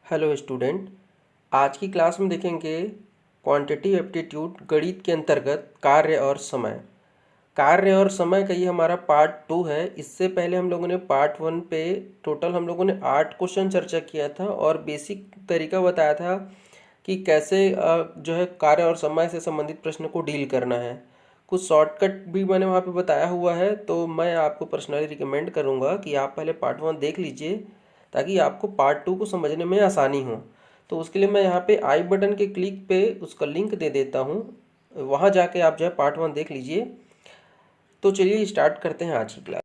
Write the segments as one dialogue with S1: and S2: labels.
S1: Hello student. आज की class में देखेंगे क्वांटिटिव एप्टीट्यूड गणित के अंतर्गत कार्य और समय। कार्य और समय का ये हमारा पार्ट 2 है। इससे पहले हम लोगों ने पार्ट 1 पे टोटल हम लोगों ने 8 क्वेश्चन चर्चा किया था और बेसिक तरीका बताया था कि कैसे जो है कार्य और समय से संबंधित प्रश्न को डील करना है। कुछ शॉर्टकट भी मैंने वहाँ पे बताया हुआ है, तो मैं आपको पर्सनली रिकमेंड करूँगा कि आप पहले पार्ट 1 देख लीजिए ताकि आपको पार्ट 2 को समझने में आसानी हो। तो उसके लिए मैं यहाँ पे आई बटन के क्लिक पे उसका लिंक दे देता हूँ, वहाँ जाके आप जो है पार्ट 1 देख लीजिए। तो चलिए स्टार्ट करते हैं आज की क्लास।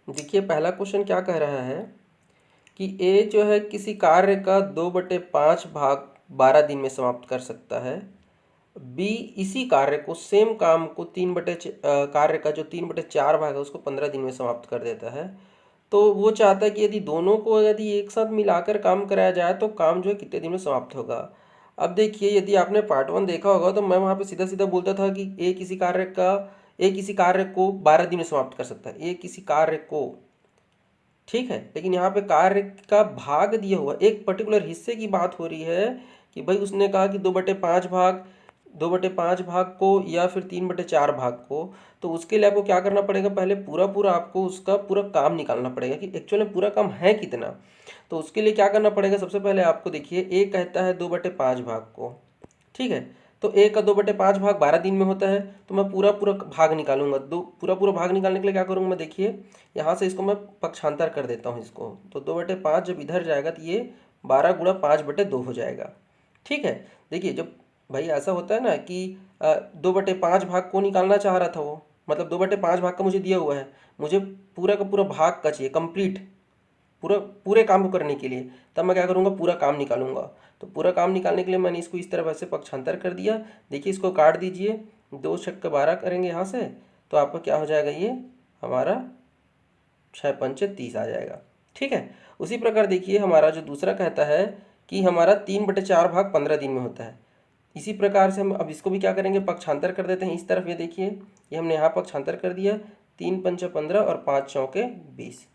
S1: देखिए पहला क्वेश्चन क्या कह रहा है कि ए जो है किसी कार्य का 2/5 भाग 12 दिन में समाप्त कर सकता है। बी इसी कार्य को सेम काम को कार्य का जो 3/4 भाग है उसको 15 दिन में समाप्त कर देता है। तो वो चाहता है कि यदि दोनों को यदि एक साथ मिलाकर काम कराया जाए तो काम जो है कितने दिन में समाप्त होगा। अब देखिए यदि आपने पार्ट 1 देखा होगा तो मैं वहाँ पे सीधा सीधा बोलता था कि ए किसी कार्य को 12 दिन में समाप्त कर सकता है। ए किसी कार्य को, ठीक है, लेकिन यहाँ पे कार्य का भाग दिया हुआ एक पर्टिकुलर हिस्से की बात हो रही है कि भाई उसने कहा कि 2/5 भाग को या फिर 3/4 भाग को। तो उसके लिए आपको क्या करना पड़ेगा, पहले पूरा पूरा आपको उसका पूरा काम निकालना पड़ेगा कि एक्चुअल में पूरा काम है कितना। तो उसके लिए क्या करना पड़ेगा, सबसे पहले आपको देखिए ए कहता है 2/5 भाग को, ठीक है। तो ए का 2/5 भाग 12 दिन में होता है। तो मैं पूरा पूरा भाग निकालूंगा। पूरा पूरा भाग निकालने के लिए क्या करूँगा मैं, देखिए यहाँ से इसको मैं पक्षांतर कर देता हूँ इसको। तो 2/5 जब इधर जाएगा तो ये 12 गुणा 5/2 हो जाएगा, ठीक है। देखिए जब भाई ऐसा होता है ना कि 2/5 भाग को निकालना चाह रहा था वो, मतलब 2/5 भाग का मुझे दिया हुआ है, मुझे पूरा का पूरा भाग का चाहिए कंप्लीट, पूरे काम को करने के लिए। तब मैं क्या करूँगा, पूरा काम निकालूंगा। तो पूरा काम निकालने के लिए मैंने इसको इस तरह वैसे पक्षांतर कर दिया। देखिए इसको काट दीजिए, 2×6=12 करेंगे यहाँ से, तो आपका क्या हो जाएगा, ये हमारा 6×5=30 आ जाएगा, ठीक है। उसी प्रकार देखिए हमारा जो दूसरा कहता है कि हमारा 3/4 भाग 15 दिन में होता है। इसी प्रकार से हम अब इसको भी क्या करेंगे, पक्षांतर कर देते हैं इस तरफ। ये देखिए ये हमने यहाँ पक्षांतर कर दिया, 3×5=15 और 5×4=20,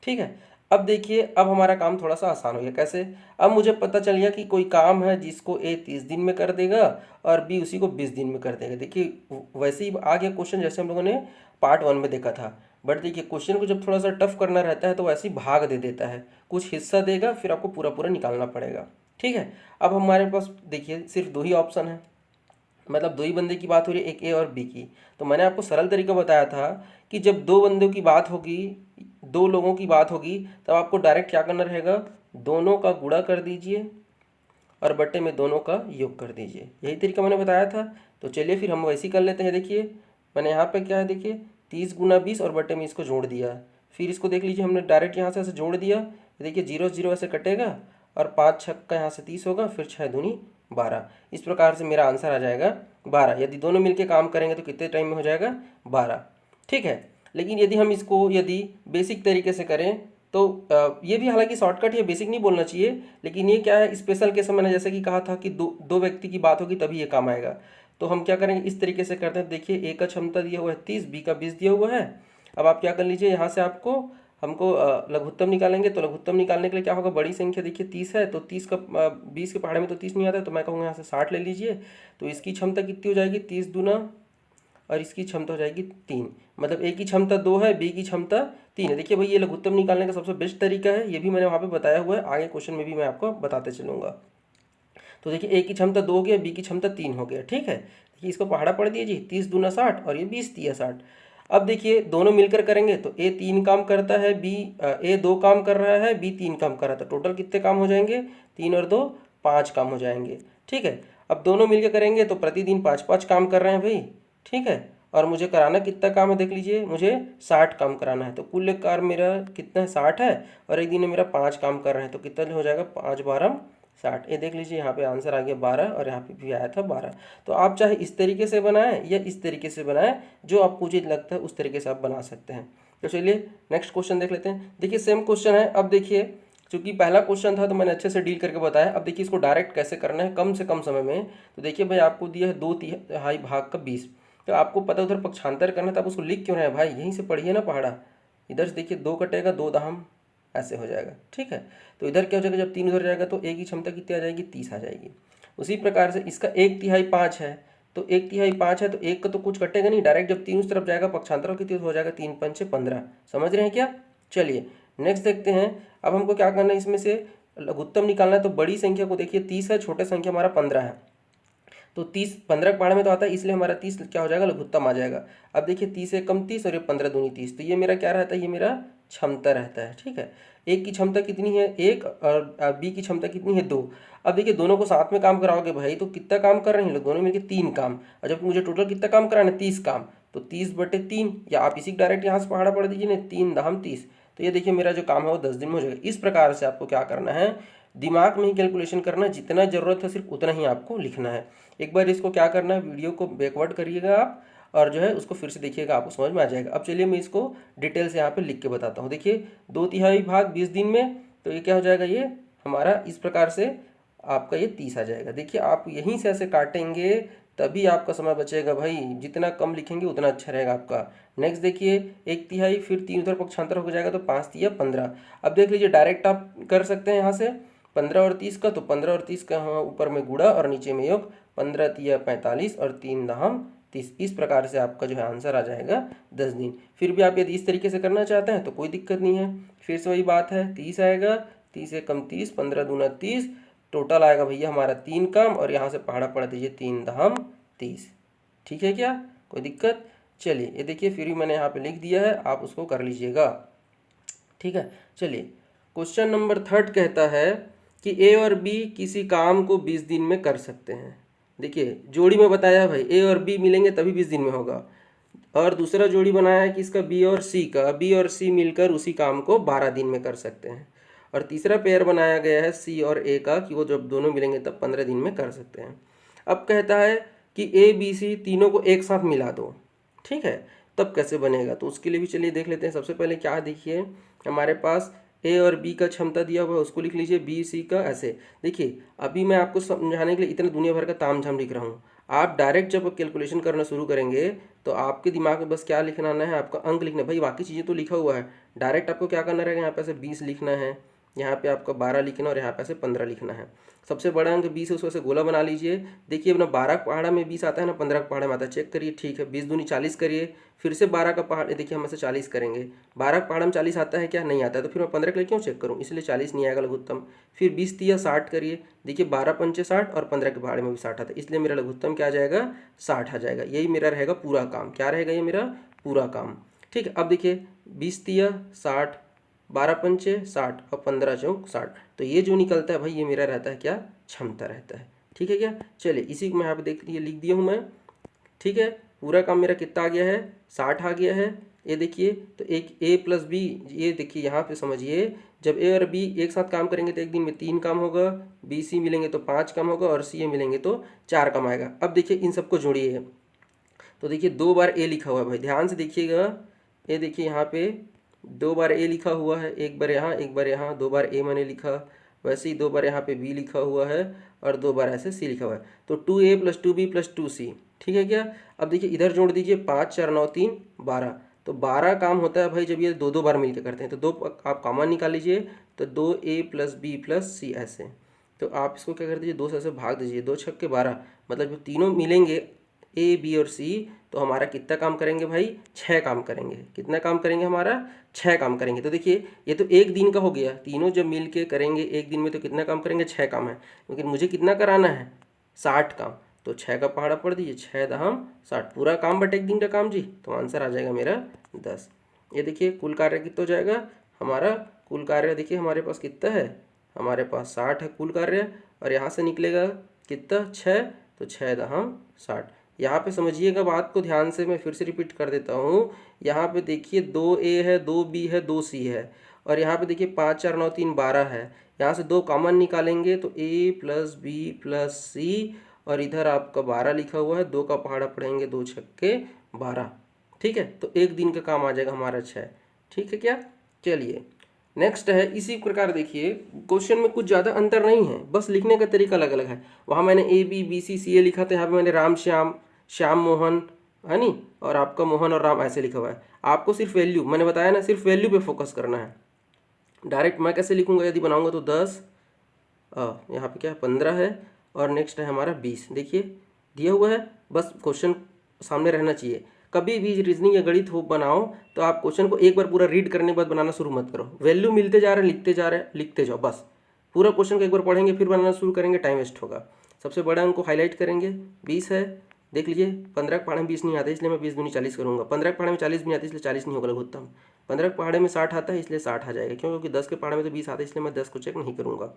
S1: ठीक है। अब देखिए अब हमारा काम थोड़ा सा आसान हो गया। कैसे, अब मुझे पता चल गया कि कोई काम है जिसको ए 30 दिन में कर देगा और बी उसी को 20 दिन में कर देगा। देखिए वैसे ही आ गया क्वेश्चन जैसे हम लोगों ने पार्ट 1 में देखा था। बट देखिए क्वेश्चन को जब थोड़ा सा टफ करना रहता है तो वैसे ही भाग दे देता है, कुछ हिस्सा देगा फिर आपको पूरा पूरा निकालना पड़ेगा, ठीक है। अब हमारे पास देखिए सिर्फ 2 ही ऑप्शन है, मतलब 2 ही बंदे की बात हो रही है, एक ए और बी की। तो मैंने आपको सरल तरीका बताया था कि जब 2 बंदों की बात होगी, 2 लोगों की बात होगी, तब आपको डायरेक्ट क्या करना रहेगा, दोनों का गुणा कर दीजिए और बट्टे में दोनों का योग कर दीजिए। यही तरीका मैंने बताया था। तो चलिए फिर हम वैसे ही कर लेते हैं। देखिए मैंने यहाँ पे क्या है, देखिए 30×20 और बट्टे में इसको जोड़ दिया। फिर इसको देख लीजिए हमने डायरेक्ट यहाँ से ऐसे जोड़ दिया। देखिए 0 0 ऐसे कटेगा और 5×6 यहाँ से 30 होगा, फिर 6×2=12। इस प्रकार से मेरा आंसर आ जाएगा 12। यदि दोनों मिलके काम करेंगे तो कितने टाइम में हो जाएगा, 12, ठीक है। लेकिन यदि हम इसको यदि बेसिक तरीके से करें तो ये भी हालांकि शॉर्टकट है, बेसिक नहीं बोलना चाहिए, लेकिन ये क्या है, स्पेशल केस में मैंने जैसे कि कहा था कि दो व्यक्ति की बात होगी तभी ये काम आएगा। तो हम क्या करेंगे, इस तरीके से करते हैं। देखिए ए का क्षमता दिया हुआ है 30, बी का 20 दिया हुआ है। अब आप क्या कर लीजिए, यहाँ से हमको लघुत्तम निकालेंगे। तो लघुत्तम निकालने के लिए क्या होगा, बड़ी संख्या देखिए 30 है, तो 30 का 20 के पहाड़े में तो 30 नहीं आता है, तो मैं कहूँगा यहाँ से 60 ले लीजिए। तो इसकी क्षमता कितनी हो जाएगी, 30×2 और इसकी क्षमता हो जाएगी 3। मतलब ए की क्षमता 2 है, बी की क्षमता 3 है। देखिए भाई ये लघुत्तम निकालने का सबसे बेस्ट तरीका है, ये भी मैंने वहाँ पे बताया हुआ है, आगे क्वेश्चन में भी मैं आपको बताते चलूँगा। तो देखिए ए की क्षमता 2 हो गया, बी की क्षमता 3 हो गया, ठीक है। देखिए इसको पहाड़ा पड़ दीजिए, 30×2 60 और ये 20 दिया 60। अब देखिए दोनों मिलकर करेंगे तो ए 3 काम करता है, ए 2 काम कर रहा है, बी 3 काम कर रहा था। टोटल कितने काम हो जाएंगे, 3 और 2 5 काम हो जाएंगे, ठीक है। अब दोनों मिलकर करेंगे तो प्रतिदिन 5 5 काम कर रहे हैं भाई, ठीक है। और मुझे कराना कितना काम है, देख लीजिए मुझे 60 काम कराना है। तो कुल कार्य मेरा कितना है, 60 है, और एक दिन में मेरा 5 काम कर रहे हैं, तो कितना हो जाएगा, 5×12=60। ये देख लीजिए यहाँ पे आंसर आ गया 12 और यहाँ पे भी आया था 12। तो आप चाहे इस तरीके से बनाएं या इस तरीके से बनाएं, जो आपको उचित लगता है उस तरीके से आप बना सकते हैं। तो चलिए नेक्स्ट क्वेश्चन देख लेते हैं। देखिए सेम क्वेश्चन है। अब देखिए चूंकि पहला क्वेश्चन था तो मैंने अच्छे से डील करके बताया। अब देखिए इसको डायरेक्ट कैसे करना है कम से कम समय में। तो देखिए भाई आपको दिया है 2/3 भाग का 20, तो आपको पता उधर पक्षांतर करना है, तो आप उसको लिख क्यों रहे हैं भाई, यहीं से पढ़िए ना पहाड़ा। इधर से देखिए 2 कटेगा, 2 दहम ऐसे हो जाएगा, ठीक है। तो इधर क्या हो जाएगा, जब 3 उधर जाएगा तो ए की क्षमता कितनी आ जाएगी, 30 आ जाएगी। उसी प्रकार से इसका 1/3 5 है, तो 1/3 5 है तो एक का तो कुछ कटेगा नहीं, डायरेक्ट जब 3 उस तरफ जाएगा पक्षांतर कितनी हो जाएगा, 3 पंचे 15। समझ रहे हैं क्या। चलिए नेक्स्ट देखते हैं। अब हमको क्या करना है, इसमें से लघुत्तम निकालना है। तो बड़ी संख्या को देखिए 30 है, छोटे संख्या हमारा 15 है, तो 30 15 के पहाड़े में तो आता है, इसलिए हमारा 30 क्या हो जाएगा, लघुत्तम आ जाएगा। अब देखिए 30 एक कम 30 और ये 15 दूनी 30, तो ये मेरा क्या रहता है, ये मेरा क्षमता रहता है, ठीक है। एक की क्षमता कितनी है, एक, और बी की क्षमता कितनी है, 2। अब देखिए दोनों को साथ में काम कराओगे भाई तो कितना काम कर रहे हैं लोग, दोनों मिलकर 3 काम, और जब मुझे टोटल कितना काम कराना है, 30 काम, तो 30/3, या आप इसी डायरेक्ट यहाँ से पहाड़ा पढ़ दीजिए ना, 3 दहम 30। तो ये देखिए मेरा जो काम है वो 10 दिन में हो जाएगा। इस प्रकार से आपको क्या करना है, दिमाग में ही कैलकुलेशन करना है, जितना ज़रूरत है सिर्फ उतना ही आपको लिखना है। एक बार इसको क्या करना है, वीडियो को बैकवर्ड करिएगा आप, और जो है उसको फिर से देखिएगा, आपको समझ में आ जाएगा। अब चलिए मैं इसको डिटेल से यहाँ पे लिख के बताता हूँ। देखिए 2/3 भाग 20 दिन में, तो ये क्या हो जाएगा, ये हमारा इस प्रकार से आपका ये 30 आ जाएगा। देखिए आप यहीं से ऐसे काटेंगे तभी आपका समय बचेगा भाई, जितना कम लिखेंगे उतना अच्छा रहेगा आपका। नेक्स्ट देखिए 1/3, फिर 3 उधर पक्षांतर हो जाएगा तो 5×3 15। अब देख लीजिए डायरेक्ट आप कर सकते हैं यहाँ से 15 और 30 का, तो 15 और 30 का यहाँ ऊपर में गुड़ा और नीचे में योग, 15×3 45 और 3 दहम 30। इस प्रकार से आपका जो है आंसर आ जाएगा 10 दिन। फिर भी आप यदि इस तरीके से करना चाहते हैं तो कोई दिक्कत नहीं है, फिर से वही बात है, 30 आएगा, 30 एक कम 30, 15 दूना 30, टोटल आएगा भैया हमारा 3 काम, और यहाँ से पहाड़ा पढ़ दीजिए 3 दहम 30। ठीक है क्या, कोई दिक्कत। चलिए ये देखिए फिर भी मैंने यहाँ पे लिख दिया है, आप उसको कर लीजिएगा, ठीक है। चलिए क्वेश्चन नंबर 3 कहता है कि ए और बी किसी काम को 20 दिन में कर सकते हैं। देखिए जोड़ी में बताया भाई, ए और बी मिलेंगे तभी 20 दिन में होगा, और दूसरा जोड़ी बनाया है कि इसका बी और सी का, बी और सी मिलकर उसी काम को 12 दिन में कर सकते हैं। और तीसरा पेयर बनाया गया है सी और ए का, कि वो जब दोनों मिलेंगे तब 15 दिन में कर सकते हैं। अब कहता है कि ए बी सी तीनों को एक साथ मिला दो, ठीक है, तब कैसे बनेगा। तो उसके लिए भी चलिए देख लेते हैं। सबसे पहले क्या देखिए, हमारे पास ए और बी का क्षमता दिया हुआ है, उसको लिख लीजिए, बी सी का ऐसे। देखिए अभी मैं आपको समझाने के लिए इतना दुनिया भर का तामझाम लिख रहा हूँ, आप डायरेक्ट जब कैलकुलेशन करना शुरू करेंगे तो आपके दिमाग में बस क्या लिखना है, आपका अंक लिखना है। भाई बाकी चीज़ें तो लिखा हुआ है, डायरेक्ट आपको क्या करना रहेगा, यहाँ पे से 20 लिखना है, यहाँ पे आपका 12 लिखना और यहाँ पे से 15 लिखना है। सबसे बड़ा अंक 20 है, उसको से गोला बना लीजिए। देखिए अपना 12 का पहाड़ा में 20 आता है ना, 15 का पहाड़ा में आता है, चेक करिए, ठीक है। 20 दूनी 40 करिए, फिर से 12 का पहाड़, देखिए हम ऐसे 40 करेंगे, 12 का पहाड़ा में 40 आता है क्या, नहीं आता है, तो फिर मैं 15 के लिए क्यों चेक करूँ, इसलिए 40 नहीं आएगा लघुत्तम। फिर 20×3 60 करिए, देखिए 12 पंचे 60 और 15 के पहाड़े में भी 60 आता है, इसलिए मेरा लघुत्तम क्या आ जाएगा, 60 आ जाएगा। यही मेरा रहेगा पूरा काम, क्या रहेगा ये मेरा पूरा काम, ठीक है। अब देखिए 20×3 60, 12 पंचे 60 और 15 चौक 60, तो ये जो निकलता है भाई ये मेरा रहता है क्या, क्षमता रहता है, ठीक है क्या। चलिए इसी को मैं यहाँ पे देख लिख दिया हूँ मैं, ठीक है। पूरा काम मेरा कितना आ गया है, 60 आ गया है। ये देखिए तो एक ए प्लस बी, ये देखिए यहाँ पे समझिए, जब ए और बी एक साथ काम करेंगे तो एक दिन में 3 काम होगा, बी सी मिलेंगे तो 5 काम होगा, और सी ए मिलेंगे तो 4 काम आएगा। अब देखिए इन सबको जोड़िए, तो देखिए 2 बार ए लिखा हुआ है भाई, ध्यान से देखिएगा। ये देखिए यहाँ पे 2 बार ए लिखा हुआ है, एक बार यहाँ एक बार यहाँ, 2 बार ए मैंने लिखा, वैसे ही 2 बार यहाँ पे बी लिखा हुआ है और 2 बार ऐसे सी लिखा हुआ है, तो 2a + 2b + 2c, ठीक है क्या। अब देखिए इधर जोड़ दीजिए, 5 4 9 3 12, तो 12 काम होता है भाई जब ये 2 बार मिलकर करते हैं, तो 2 आप कॉमन निकाल लीजिए, तो 2a + b + c ऐसे। तो आप इसको क्या कर दीजिए, 2 से ऐसे भाग दीजिए, 2 छक्के 12, मतलब जब तीनों मिलेंगे ए बी और सी, तो हमारा कितना काम करेंगे भाई, 6 काम करेंगे। कितना काम करेंगे, हमारा 6 काम करेंगे। तो देखिए ये तो एक दिन का हो गया, तीनों जब मिल के करेंगे एक दिन में तो कितना काम करेंगे, 6 काम है, लेकिन मुझे कितना कराना है, 60 काम, तो 6 का पहाड़ा पढ़ दीजिए, 6 दहम 60, पूरा काम बट एक दिन का काम जी, तो आंसर आ जाएगा मेरा 10। ये देखिए कुल कार्य कितना हो जाएगा हमारा, कुल कार्य देखिए हमारे पास कितना है, हमारे पास 60 है कुल कार्य, और यहाँ से निकलेगा कितना 6, तो 6 दहम 60। यहाँ पे समझिएगा बात को ध्यान से, मैं फिर से रिपीट कर देता हूँ। यहाँ पे देखिए 2a है, 2b है, 2c है, और यहाँ पे देखिए 5 4 9 3 12 है। यहाँ से 2 कॉमन निकालेंगे तो a + b + c, और इधर आपका 12 लिखा हुआ है, 2 का पहाड़ा पढ़ेंगे, 2 छक्के 12, ठीक है। तो एक दिन का काम आ जाएगा हमारा 6, ठीक है क्या। चलिए नेक्स्ट है इसी प्रकार देखिए, क्वेश्चन में कुछ ज़्यादा अंतर नहीं है, बस लिखने का तरीका अलग अलग है। वहाँ मैंने A B B C C A लिखा था, यहाँ पे मैंने राम श्याम, श्याम मोहन, है नी, और आपका मोहन और राम ऐसे लिखा हुआ है। आपको सिर्फ वैल्यू, मैंने बताया ना, सिर्फ वैल्यू पे फोकस करना है। डायरेक्ट मैं कैसे लिखूंगा यदि बनाऊंगा तो 10, यहाँ पे क्या है 15 है, और नेक्स्ट है हमारा 20। देखिए दिया हुआ है, बस क्वेश्चन सामने रहना चाहिए। कभी भी रीजनिंग या गणित हो बनाओ तो आप क्वेश्चन को एक बार पूरा रीड करने के बाद बनाना शुरू मत करो। वैल्यू मिलते जा रहे हैं, लिखते जा रहे हैं, लिखते जाओ बस। पूरा क्वेश्चन को एक बार पढ़ेंगे फिर बनाना शुरू करेंगे, टाइम वेस्ट होगा। सबसे बड़ा अंक को हाईलाइट करेंगे, 20 है। देख लीजिए 15 के पहाड़े में 20 नहीं आता, इसलिए मैं 20 दूनी 40 करूँगा। 15 के पहाड़े में 40 भी नहीं आता, इसलिए 40 नहीं होगा लघुत्तम। 15 के पहाड़े में 60 आता है, इसलिए 60 आ जाएगा। क्यों? क्योंकि 10 के पहाड़े में तो 20 आता है, इसलिए मैं 10 को चेक नहीं करूँगा।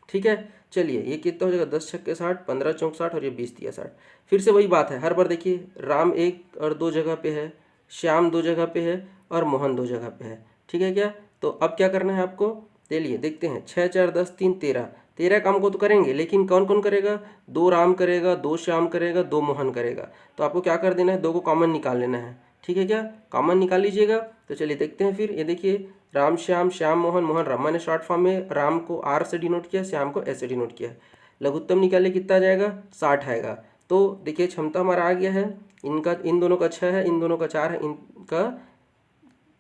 S1: ठीक है, चलिए ये कितना हो जाएगा, 10 छक्के 60, 15 चौक 60, और ये 20 दिया 60। फिर से वही बात है, हर बार देखिए राम 1 और 2 जगह पे है, श्याम 2 जगह पे है, और मोहन 2 जगह पे है। ठीक है क्या? तो अब क्या करना है आपको, चलिए देखते हैं। 6 4 10 3 13, 13 काम को तो करेंगे, लेकिन कौन कौन करेगा? 2 राम करेगा, 2 श्याम करेगा, 2 मोहन करेगा। तो आपको क्या कर देना है, 2 को कॉमन निकाल लेना है। ठीक है क्या? कॉमन निकाल लीजिएगा। तो चलिए देखते हैं फिर। ये देखिए राम श्याम, श्याम मोहन, मोहन राम। मैंने शॉर्ट फॉर्म में राम को R से डिनोट किया, श्याम को S से डिनोट किया। लघुत्तम निकाले कितना आ जाएगा, 60 आएगा। तो देखिए क्षमता हमारा आ गया है। इनका, इन दोनों का 6 है, इन दोनों का 4 है, इनका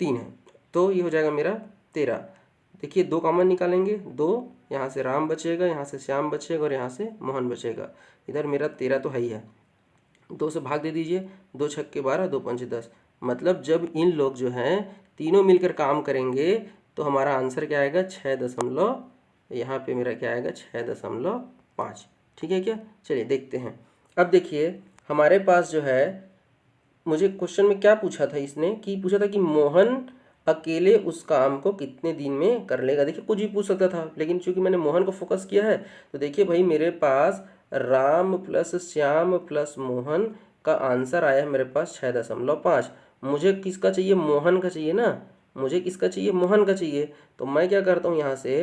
S1: 3 है, तो ये हो जाएगा मेरा 13। देखिए 2 कॉमन निकालेंगे, 2 यहाँ से राम बचेगा, यहाँ से श्याम बचेगा, और यहाँ से मोहन बचेगा। इधर मेरा 13 तो है ही है, 2 से भाग दे दीजिए, 2 छक्के 12, 2 पंचे 10। मतलब जब इन लोग जो हैं तीनों मिलकर काम करेंगे तो हमारा आंसर क्या आएगा, 6 यहाँ पे मेरा क्या आएगा, 6.5। ठीक है क्या? चलिए देखते हैं। अब देखिए हमारे पास जो है, मुझे क्वेश्चन में क्या पूछा था इसने, कि पूछा था कि मोहन अकेले उस काम को कितने दिन में कर लेगा। देखिए कुछ भी पूछ सकता था, लेकिन चूंकि मैंने मोहन को फोकस किया है, तो देखिए भाई मेरे पास राम प्लस श्याम प्लस मोहन का आंसर आया है मेरे पास 6.5। मुझे किसका चाहिए, मोहन का चाहिए ना, मुझे किसका चाहिए, मोहन का चाहिए। तो मैं क्या करता हूँ, यहाँ से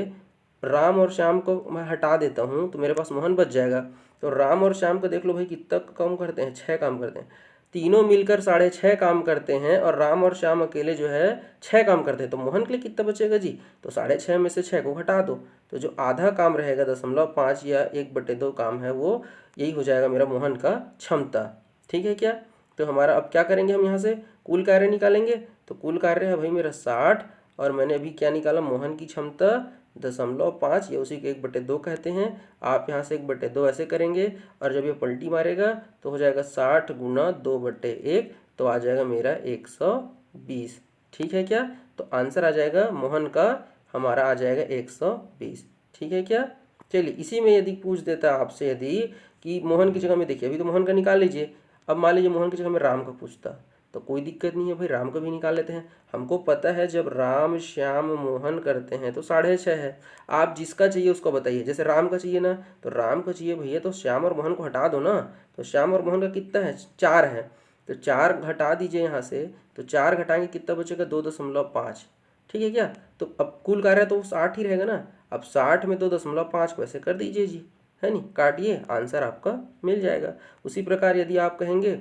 S1: राम और श्याम को मैं हटा देता हूँ, तो मेरे पास मोहन बच जाएगा। तो राम और श्याम को देख लो भाई कितना काम करते हैं, 6 काम करते हैं। तीनों मिलकर 6.5 काम करते हैं, और राम और श्याम अकेले जो है 6 काम करते हैं। तो मोहन के लिए कितना बचेगा जी, तो 6.5 में से 6 को हटा दो, तो जो आधा काम रहेगा 0.5 या 1/2 काम है, वो यही हो जाएगा मेरा मोहन का क्षमता। ठीक है क्या? तो हमारा अब क्या करेंगे, हम यहाँ से कुल कार्य निकालेंगे। तो कुल कार्य है भाई मेरा 60, और मैंने अभी क्या निकाला, मोहन की क्षमता 0.5, या उसी को 1/2 कहते हैं। आप यहाँ से 1/2 ऐसे करेंगे, और जब ये पलटी मारेगा तो हो जाएगा 60 गुना 2/1, तो आ जाएगा मेरा 120। ठीक है क्या? तो आंसर आ जाएगा मोहन का, हमारा आ जाएगा 120। ठीक है क्या? चलिए इसी में यदि पूछ देता आपसे, यदि कि मोहन की जगह में, देखिए अभी तो मोहन का निकाल लीजिए, अब मान लीजिए मोहन की जगह में राम का पूछता, तो कोई दिक्कत नहीं है भाई, राम का भी निकाल लेते हैं। हमको पता है जब राम श्याम मोहन करते हैं तो 6.5 है। आप जिसका चाहिए उसको बताइए। जैसे राम का चाहिए ना, तो राम का चाहिए भैया, तो श्याम और मोहन को हटा दो ना। तो श्याम और मोहन का कितना है, 4 है, तो 4 घटा दीजिए यहाँ से। तो 4 घटाएंगे कितना बचेगा, 2.5। ठीक है क्या? तो अब कुल कार्य तो 60 ही रहेगा ना। अब 60 में 2.5 को ऐसे कर दीजिए जी, है नी, काटिए, आंसर आपका मिल जाएगा। उसी प्रकार यदि आप कहेंगे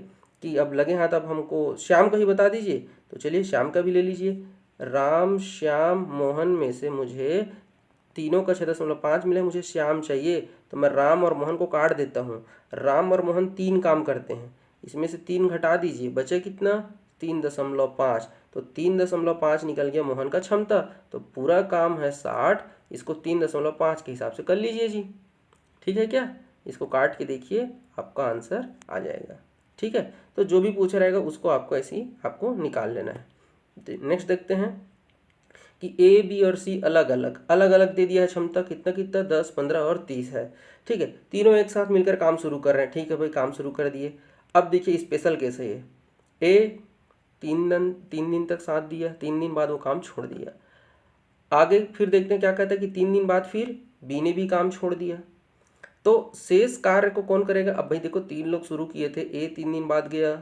S1: कि अब लगे हाथ, अब हमको श्याम का ही बता दीजिए, तो चलिए श्याम का भी ले लीजिए। राम श्याम मोहन में से मुझे तीनों का 6.5 मिले, मुझे श्याम चाहिए, तो मैं राम और मोहन को काट देता हूँ। राम और मोहन 3 काम करते हैं, इसमें से 3 घटा दीजिए, बचे कितना, 3.5। तो 3.5 निकल गया मोहन का क्षमता। तो पूरा काम है 60, इसको 3.5 के हिसाब से कर लीजिए जी। ठीक है क्या? इसको काट के देखिए, आपका आंसर आ जाएगा। ठीक है, तो जो भी पूछा रहेगा उसको आपको ऐसे ही आपको निकाल लेना है। नेक्स्ट देखते हैं कि A B और C अलग अलग दे दिया है क्षमता, कितना कितना, 10 15 और 30 है। ठीक है, तीनों एक साथ मिलकर काम शुरू कर रहे हैं। ठीक है भाई, काम शुरू कर दिए। अब देखिए स्पेशल केस है ये, A 3 दिन तक साथ दिया, 3 दिन बाद वो काम छोड़ दिया। आगे फिर देखते हैं क्या कहता है कि 3 दिन बाद फिर B ने भी काम छोड़ दिया। तो शेष कार्य को कौन करेगा? अब भाई देखो 3 लोग शुरू किए थे, A 3 दिन बाद गया,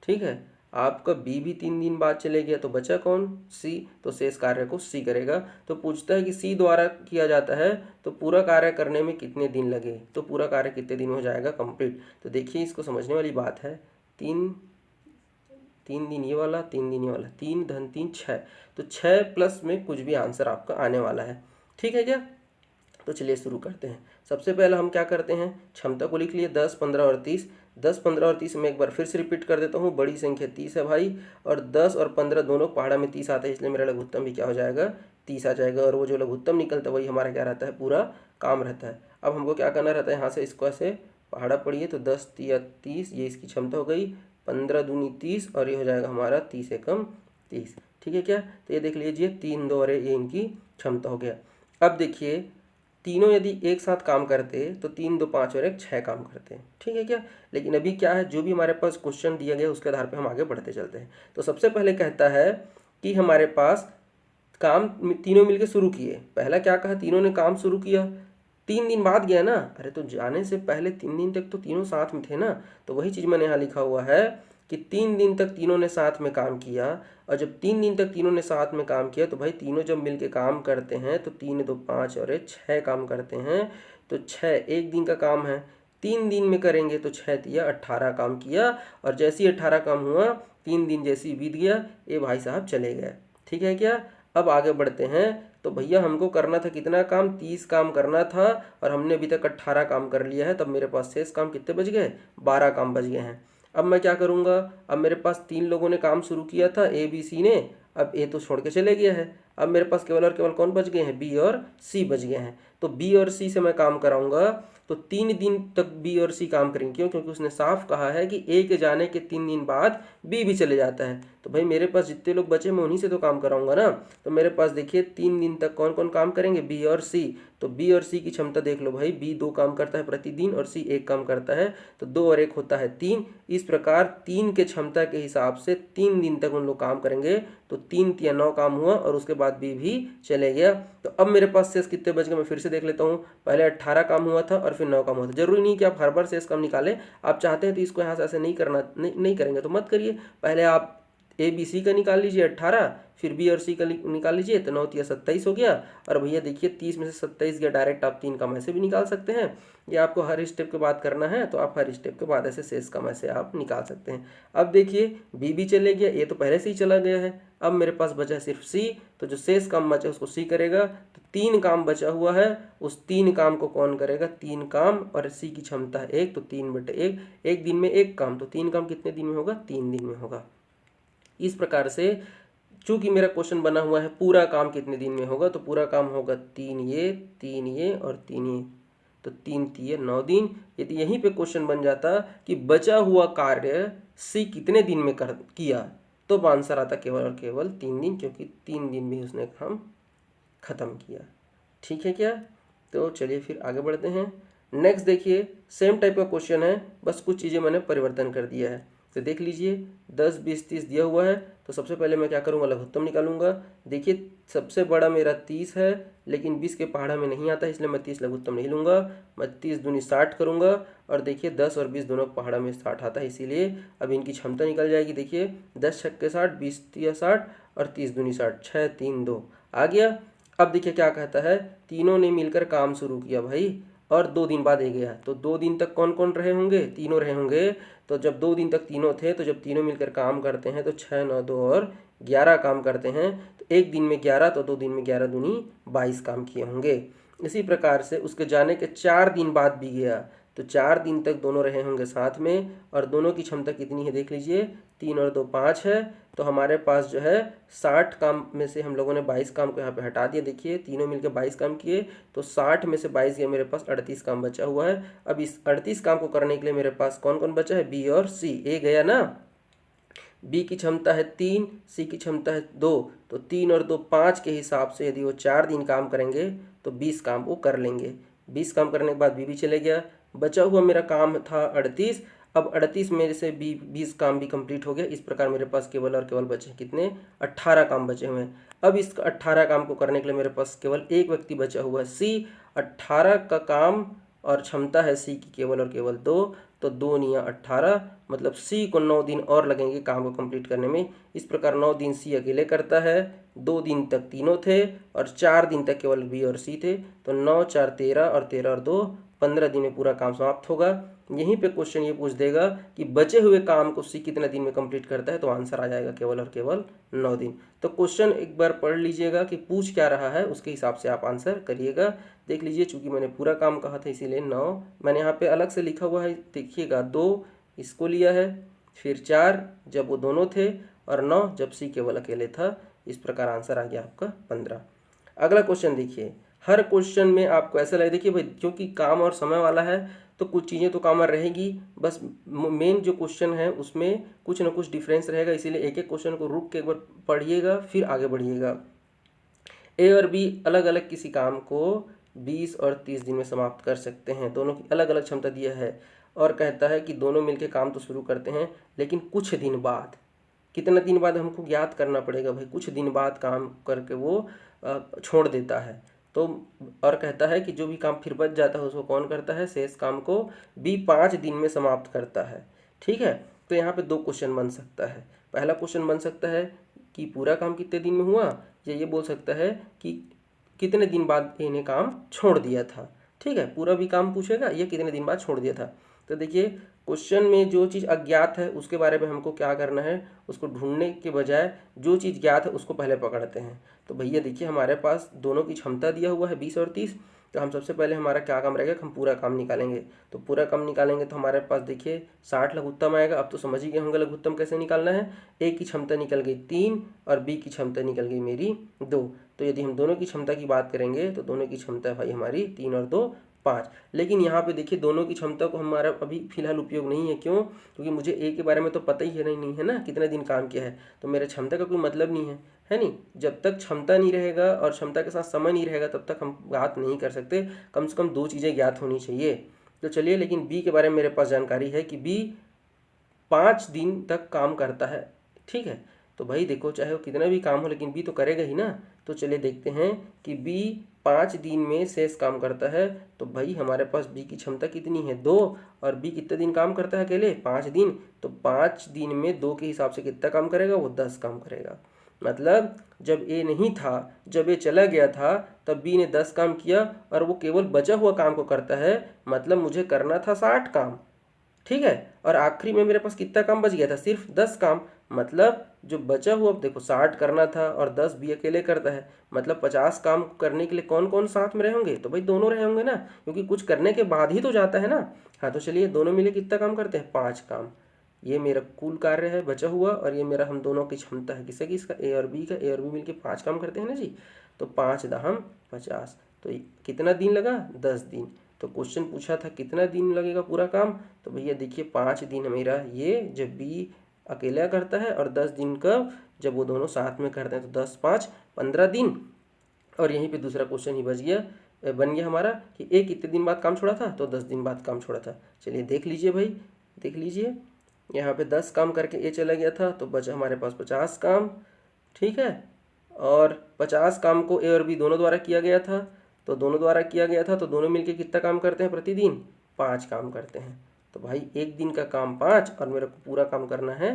S1: ठीक है, आपका B भी 3 दिन बाद चले गया, तो बचा कौन, C। तो शेष कार्य को C करेगा। तो पूछता है कि C द्वारा किया जाता है, तो पूरा कार्य करने में कितने दिन लगे, तो पूरा कार्य कितने दिन हो जाएगा कंप्लीट। तो देखिए इसको समझने वाली बात है, 3 3 दिन ये वाला, 3 दिन ये वाला, 3 धन 3 6, तो 6 प्लस में कुछ भी आंसर आपका आने वाला है। ठीक है क्या? तो चलिए शुरू करते हैं। सबसे पहले हम क्या करते हैं, क्षमता को लिख लिए 10, 15 और 30। 10, 15 और 30 में एक बार फिर से रिपीट कर देता हूँ, बड़ी संख्या 30 है भाई, और 10 और 15 दोनों पहाड़ा में 30 आता है, इसलिए मेरा लघुत्तम भी क्या हो जाएगा, 30 आ जाएगा। और वो जो लघुत्तम निकलता है वही हमारा क्या रहता है, पूरा काम रहता है। अब हमको क्या करना रहता है, यहाँ से इसको ऐसे पहाड़ा पढ़िए, तो 10 तिया 30, ये इसकी क्षमता हो गई, 15 दूनी 30, और ये हो जाएगा हमारा 30 एकम 30। ठीक है क्या? तो ये देख लीजिए 3 2 और ये इनकी क्षमता हो गया। अब देखिए तीनों यदि एक साथ काम करते तो 3 2 5 और 1 6 काम करते हैं। ठीक है क्या? लेकिन अभी क्या है, जो भी हमारे पास क्वेश्चन दिया गया उसके आधार पर हम आगे बढ़ते चलते हैं। तो सबसे पहले कहता है कि हमारे पास काम तीनों मिलकर शुरू किए। पहला क्या कहा, तीनों ने काम शुरू किया, 3 दिन बाद गया ना, अरे तो जाने से पहले 3 दिन तक तो तीनों साथ में थे ना। तो वही चीज़ मैंने यहाँ लिखा हुआ है कि 3 दिन तक तीनों ने साथ में काम किया, और जब 3 दिन तक तीनों ने साथ में काम किया तो भाई तीनों जब मिलके काम करते हैं तो 3 2 5 और 6 काम करते हैं। तो 6 एक दिन का काम है, 3 दिन में करेंगे तो 6 तिया 18 काम किया, और जैसे ही 18 काम हुआ 3 दिन जैसे ही बीत गया, ये भाई साहब चले गए। ठीक है क्या? अब आगे बढ़ते हैं। तो भैया हमको करना था कितना काम, 30 काम करना था, और हमने अभी तक 18 काम कर लिया है, तब मेरे पास शेष काम कितने बच गए, 12 काम बच गए हैं। अब मैं क्या करूँगा, अब मेरे पास 3 लोगों ने काम शुरू किया था, ए बी सी ने, अब ए तो छोड़ के चले गया है, अब मेरे पास केवल और केवल कौन बच गए हैं, बी और सी बच गए हैं। तो बी और सी से मैं काम कराऊंगा, तो 3 दिन तक बी और सी काम करेंगे। क्यों? क्योंकि उसने साफ कहा है कि ए के जाने के 3 दिन बाद बी भी चले जाता है। तो भाई मेरे पास जितने लोग बचे मैं उन्हीं से तो काम कराऊंगा ना। तो मेरे पास देखिए 3 दिन तक कौन कौन काम करेंगे, बी और सी। तो बी और सी की क्षमता देख लो भाई, बी 2 काम करता है प्रतिदिन और सी 1 काम करता है, तो 2 और 1 होता है 3। इस प्रकार 3 के क्षमता के हिसाब से 3 दिन तक उन लोग काम करेंगे, तो 3 तिया 9 काम हुआ, और उसके बाद बी भी चले गया। तो अब मेरे पास शेष कितने बच गए, मैं फिर से देख लेता हूँ। पहले 18 काम हुआ था और फिर 9 काम हुआ था। जरूरी नहीं कि आप हर बार शेष काम निकालें, आप चाहते हैं तो इसको यहाँ से ऐसे नहीं करना, नहीं करेंगे तो मत करिए। पहले आप ए बी सी का निकाल लीजिए 18, फिर बी और सी का निकाल लीजिए, तो 9 तिया 27 हो गया। और भैया देखिए 30 में से 27 गया, डायरेक्ट आप 3 काम ऐसे भी निकाल सकते हैं। या आपको हर स्टेप के बाद करना है तो आप हर स्टेप के बाद ऐसे शेष काम ऐसे आप निकाल सकते हैं। अब देखिए बी भी चले गया, ये तो पहले से ही चला गया है। अब मेरे पास बचा है सिर्फ सी, तो जो शेष काम बचा उसको सी करेगा। तो 3 काम बचा हुआ है, उस 3 काम को कौन करेगा, 3 काम, और सी की क्षमता है 1, तो 3/1, एक दिन में 1 काम, तो 3 काम कितने दिन में होगा, 3 दिन में होगा। इस प्रकार से चूंकि मेरा क्वेश्चन बना हुआ है पूरा काम कितने दिन में होगा, तो पूरा काम होगा 3 ये 3 ये और 3 ये, तो 3 तिये 9 दिन। यदि यहीं पे क्वेश्चन बन जाता कि बचा हुआ कार्य सी कितने दिन में कर किया, तो आंसर आता केवल और केवल 3 दिन, क्योंकि 3 दिन में उसने काम खत्म किया। ठीक है क्या? तो चलिए फिर आगे बढ़ते हैं। नेक्स्ट देखिए सेम टाइप का क्वेश्चन है, बस कुछ चीज़ें मैंने परिवर्तन कर दिया है। तो देख लीजिए 10 20 30 दिया हुआ है, तो सबसे पहले मैं क्या करूँगा, लघुत्तम निकालूंगा। देखिए सबसे बड़ा मेरा 30 है, लेकिन 20 के पहाड़ा में नहीं आता है, इसलिए मैं 30 लघुत्तम नहीं लूँगा। मैं 30 दूनी 60 करूँगा, और देखिए 10 और 20 दोनों पहाड़ा में 60 आता है, इसीलिए अब इनकी क्षमता निकल जाएगी। देखिए 10 छक्के 60, 20 तिया 60 और 30 दूनी 60, 6 3 2 आ गया। अब देखिए क्या कहता है, तीनों ने मिलकर काम शुरू किया भाई, और 2 दिन बाद ये गया। तो 2 दिन तक कौन कौन रहे होंगे, तीनों रहे होंगे। तो जब 2 दिन तक तीनों थे, तो जब तीनों मिलकर काम करते हैं तो 6 9 2 और 11 काम करते हैं। तो एक दिन में 11, तो 2 दिन में 11 दूनी 22 काम किए होंगे। इसी प्रकार से उसके जाने के 4 दिन बाद भी गया, तो 4 दिन तक दोनों रहे होंगे साथ में, और दोनों की क्षमता कितनी है देख लीजिए, 3 और 2 5 है। तो हमारे पास जो है 60 काम में से हम लोगों ने 22 काम को यहाँ पे हटा दिया। देखिए तीनों मिलकर 22 काम किए, तो 60 में से 22 गया, मेरे पास 38 काम बचा हुआ है। अब इस 38 काम को करने के लिए मेरे पास कौन कौन बचा है, बी और सी। ए गया ना, बी की क्षमता है 3, सी की क्षमता है 2, तो 3 और 2 5 के हिसाब से यदि वो 4 दिन काम करेंगे तो 20 काम वो कर लेंगे। 20 काम करने के बाद बी भी चले गया, बचा हुआ मेरा काम था 38। अब 38 मेरे से 20 काम भी कंप्लीट हो गया। इस प्रकार मेरे पास केवल और केवल बचे कितने, 18 काम बचे हुए हैं। अब इस 18 काम को करने के लिए मेरे पास केवल एक व्यक्ति बचा हुआ है, सी। 18 का काम और क्षमता है सी की केवल और केवल 2, तो 2 निया 18, मतलब सी को 9 दिन और लगेंगे काम को कंप्लीट करने में। इस प्रकार 9 दिन सी अकेले करता है, 2 दिन तक तीनों थे, और 4 दिन तक केवल बी और सी थे। तो 9 4 13 और 13 और 2 15 दिन में पूरा काम समाप्त होगा। यहीं पे क्वेश्चन ये पूछ देगा कि बचे हुए काम को सी कितने दिन में कंप्लीट करता है, तो आंसर आ जाएगा केवल और केवल 9 दिन। तो क्वेश्चन एक बार पढ़ लीजिएगा कि पूछ क्या रहा है, उसके हिसाब से आप आंसर करिएगा। देख लीजिए, चूंकि मैंने पूरा काम कहा था इसीलिए 9 मैंने यहाँ पे अलग से लिखा हुआ है, देखिएगा 2 इसको लिया है, फिर 4 जब वो दोनों थे, और 9 जब सी केवल अकेले था। इस प्रकार आंसर आ गया आपका 15। अगला क्वेश्चन देखिए, हर क्वेश्चन में आपको ऐसा लगे, देखिए भाई क्योंकि काम और समय वाला है तो कुछ चीज़ें तो कॉमन रहेगी, बस मेन जो क्वेश्चन है उसमें कुछ ना कुछ डिफरेंस रहेगा, इसीलिए एक एक क्वेश्चन को रुक के एक बार पढ़िएगा फिर आगे बढ़िएगा। ए और बी अलग अलग किसी काम को 20 और 30 दिन में समाप्त कर सकते हैं, दोनों की अलग अलग क्षमता दिया है, और कहता है कि दोनों मिलकर काम तो शुरू करते हैं लेकिन कुछ दिन बाद, कितना दिन बाद हमको ज्ञात करना पड़ेगा भाई, कुछ दिन बाद काम करके वो छोड़ देता है। तो और कहता है कि जो भी काम फिर बच जाता है उसको कौन करता है, शेष काम को बी 5 दिन में समाप्त करता है। ठीक है, तो यहाँ पे 2 क्वेश्चन बन सकता है। पहला क्वेश्चन बन सकता है कि पूरा काम कितने दिन में हुआ, या ये बोल सकता है कि कितने दिन बाद इन्हें काम छोड़ दिया था। ठीक है, पूरा भी काम पूछेगा, ये कितने दिन बाद छोड़ दिया था। तो देखिए क्वेश्चन में जो चीज़ अज्ञात है उसके बारे में हमको क्या करना है, उसको ढूंढने के बजाय जो चीज़ ज्ञात है उसको पहले पकड़ते हैं। तो भैया देखिए हमारे पास दोनों की क्षमता दिया हुआ है 20 और 30, तो हम सबसे पहले हमारा क्या काम रहेगा, हम पूरा काम निकालेंगे। तो पूरा काम निकालेंगे तो हमारे पास देखिए 60 लघुत्तम आएगा। अब तो समझ ही गए होंगे लघुत्तम कैसे निकालना है। ए की क्षमता निकल गई 3 और बी की क्षमता निकल गई मेरी 2। तो यदि हम दोनों की क्षमता की बात करेंगे तो दोनों की क्षमता भाई हमारी 3 और 2 5। लेकिन यहाँ पे देखिए दोनों की क्षमता को हमारा अभी फिलहाल उपयोग नहीं है, क्यों, क्योंकि मुझे ए के बारे में तो पता ही है नहीं है ना कितने दिन काम किया है, तो मेरे क्षमता का कोई मतलब नहीं है नहीं। जब तक क्षमता नहीं रहेगा और क्षमता के साथ समय नहीं रहेगा तब तक हम ज्ञात नहीं कर सकते, कम से कम 2 चीज़ें ज्ञात होनी चाहिए। तो चलिए, लेकिन बी के बारे में मेरे पास जानकारी है कि बी 5 दिन तक काम करता है। ठीक है, तो भाई देखो चाहे वो कितना भी काम हो लेकिन बी तो करेगा ही ना। तो चलिए देखते हैं कि बी 5 दिन में शेष काम करता है। तो भाई हमारे पास बी की क्षमता कितनी है 2, और बी कितने दिन काम करता है अकेले 5 दिन। तो 5 दिन में 2 के हिसाब से कितना काम करेगा, वो 10 काम करेगा। मतलब जब ए नहीं था, जब ए चला गया था तब बी ने 10 काम किया और वो केवल बचा हुआ काम को करता है। मतलब मुझे करना था 60 काम, ठीक है, और आखिरी में मेरे पास कितना काम बच गया था, सिर्फ 10 काम। मतलब जो बचा हुआ देखो 60 करना था और 10 भी अकेले करता है, मतलब 50 काम करने के लिए कौन कौन साथ में रहे होंगे, तो भाई दोनों रहे होंगे ना, क्योंकि कुछ करने के बाद ही तो जाता है ना। हाँ तो चलिए दोनों मिले कितना काम करते हैं 5 काम। ये मेरा कुल कार्य है बचा हुआ, और ये मेरा हम दोनों की क्षमता है किससे, इसका ए और बी का, ए और बी मिलकर 5 काम करते हैं ना जी। तो 5 दहम 50, तो कितना दिन लगा 10 दिन। तो क्वेश्चन पूछा था कितना दिन लगेगा पूरा काम, तो भैया देखिए 5 दिन मेरा ये जब बी अकेला करता है, और 10 दिन का जब वो दोनों साथ में करते हैं, तो 10 5 15 दिन। और यहीं पे दूसरा क्वेश्चन ही बन गया हमारा कि ए कितने दिन बाद काम छोड़ा था, तो 10 दिन बाद काम छोड़ा था। चलिए देख लीजिए भाई, देख लीजिए यहाँ पे 10 काम करके ए चला गया था, तो बचा हमारे पास 50 काम। ठीक है, और 50 काम को ए और बी दोनों द्वारा किया गया था, तो दोनों द्वारा किया गया था, तो दोनों मिलके कितना काम करते हैं प्रतिदिन, 5 काम करते हैं। तो भाई एक दिन का काम 5 और मेरे को पूरा काम करना है,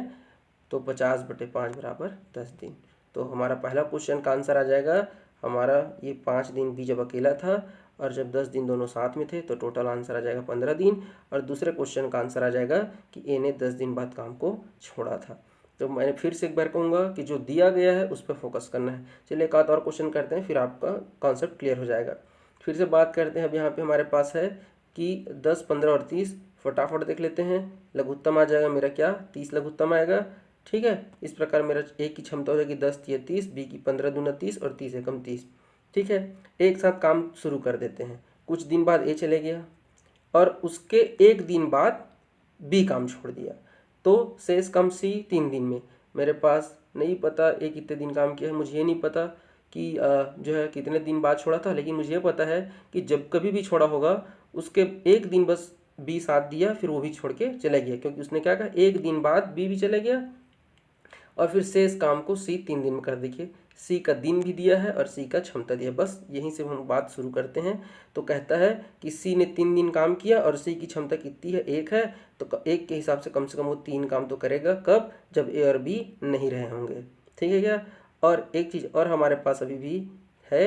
S1: तो 50/5 बराबर 10 दिन। तो हमारा पहला क्वेश्चन का आंसर आ जाएगा हमारा ये 5 दिन बी जब अकेला था और जब 10 दिन दोनों साथ में थे, तो टोटल आंसर आ जाएगा 15 दिन। और दूसरे क्वेश्चन का आंसर आ जाएगा कि ए ने 10 दिन बाद काम को छोड़ा था। तो मैंने फिर से एक बार कहूँगा कि जो दिया गया है उस पर फोकस करना है। चलिए एक आध और क्वेश्चन करते हैं, फिर आपका कॉन्सेप्ट क्लियर हो जाएगा। फिर से बात करते हैं, अब यहाँ पे हमारे पास है कि 10 15 और 30, फटाफट देख लेते हैं। लघुत्तम आ जाएगा मेरा क्या, 30 लघुत्तम आएगा। ठीक है, इस प्रकार मेरा ए की क्षमता हो जाएगी 10 3 30, बी की 15 दूना 30 और 30 एकम 30। ठीक है, एक साथ काम शुरू कर देते हैं। कुछ दिन बाद ए चले गया और उसके एक दिन बाद बी काम छोड़ दिया, तो शेष काम सी 3 दिन में। मेरे पास नहीं पता ए कितने दिन काम किया है, मुझे ये नहीं पता कि जो है कितने दिन बाद छोड़ा था, लेकिन मुझे ये पता है कि जब कभी भी छोड़ा होगा उसके एक दिन बस बी साथ दिया, फिर वो भी छोड़ के चला गया, क्योंकि उसने क्या कहा एक दिन बाद बी भी चला गया, और फिर शेष काम को सी 3 दिन में कर। देखिए सी का दिन भी दिया है और सी का क्षमता दिया, बस यहीं से हम बात शुरू करते हैं। तो कहता है कि सी ने 3 दिन काम किया और सी की क्षमता कितनी है 1 है, तो 1 के हिसाब से कम वो 3 काम तो करेगा, कब, जब ए और बी नहीं रहे होंगे। ठीक है क्या। और एक चीज़ और हमारे पास अभी भी है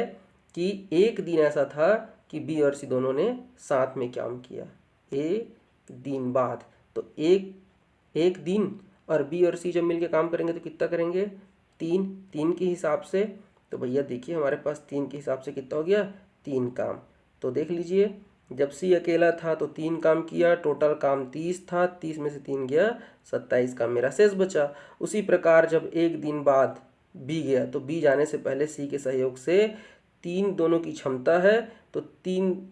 S1: कि एक दिन ऐसा था कि बी और सी दोनों ने साथ में काम किया एक दिन बाद। तो एक दिन और बी और सी जब मिलके काम करेंगे तो कितना करेंगे, तीन। तीन के हिसाब से तो भैया देखिए हमारे पास तीन के हिसाब से कितना हो गया, तीन काम। तो देख लीजिए जब सी अकेला था तो तीन काम किया, टोटल काम 30 था, 30 में से तीन गया 27 काम मेरा शेष बचा। उसी प्रकार जब एक दिन बाद बी गया तो बी जाने से पहले सी के सहयोग से तीन दोनों की क्षमता है, तो तीन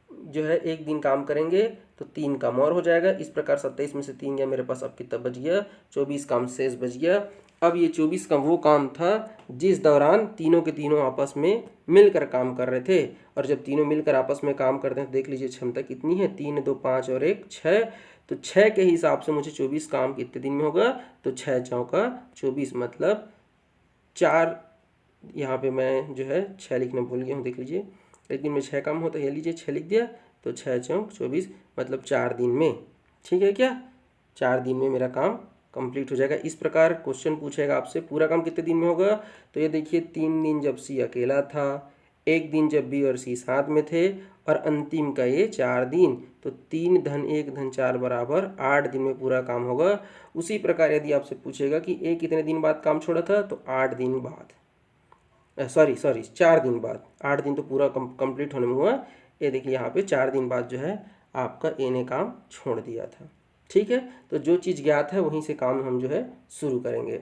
S1: जो है एक दिन काम करेंगे तो तीन काम और हो जाएगा। इस प्रकार 27 में से तीन गया मेरे पास, अब कितना बच गया, 24 काम शेष बच गया। अब ये 24 का वो काम था जिस दौरान तीनों के तीनों आपस में मिलकर काम कर रहे थे। और जब तीनों मिलकर आपस में काम करते हैं तो देख लीजिए क्षमता कितनी है, 3 2 5 और 1 6। तो 6 के हिसाब से मुझे 24 काम कितने दिन में होगा, तो 6 चौका 24 मतलब 4। यहाँ पे मैं जो है 6 लिखना भूल गया हूँ, देख लीजिए एक दिन में 6 काम होता है, ये लीजिए 6 लिख दिया। तो 6 चौक 24 मतलब 4 दिन में, ठीक है क्या, 4 दिन में मेरा काम कंप्लीट हो जाएगा। इस प्रकार क्वेश्चन पूछेगा आपसे पूरा काम कितने दिन में होगा, तो ये देखिए 3 दिन जब सी अकेला था, एक दिन जब बी और सी साथ में थे, और अंतिम का ये 4 दिन। तो 3 धन 1 धन 4 बराबर 8 दिन में पूरा काम होगा। उसी प्रकार यदि आपसे पूछेगा कि ए कितने दिन बाद काम छोड़ा था, तो 8 दिन बाद, सॉरी 4 दिन बाद। 8 दिन तो पूरा कंप्लीट होने में हुआ, ये देखिए यहाँ पे 4 दिन बाद जो है आपका ए ने काम छोड़ दिया था। ठीक है, तो जो चीज़ ज्ञात है वहीं से काम हम जो है शुरू करेंगे।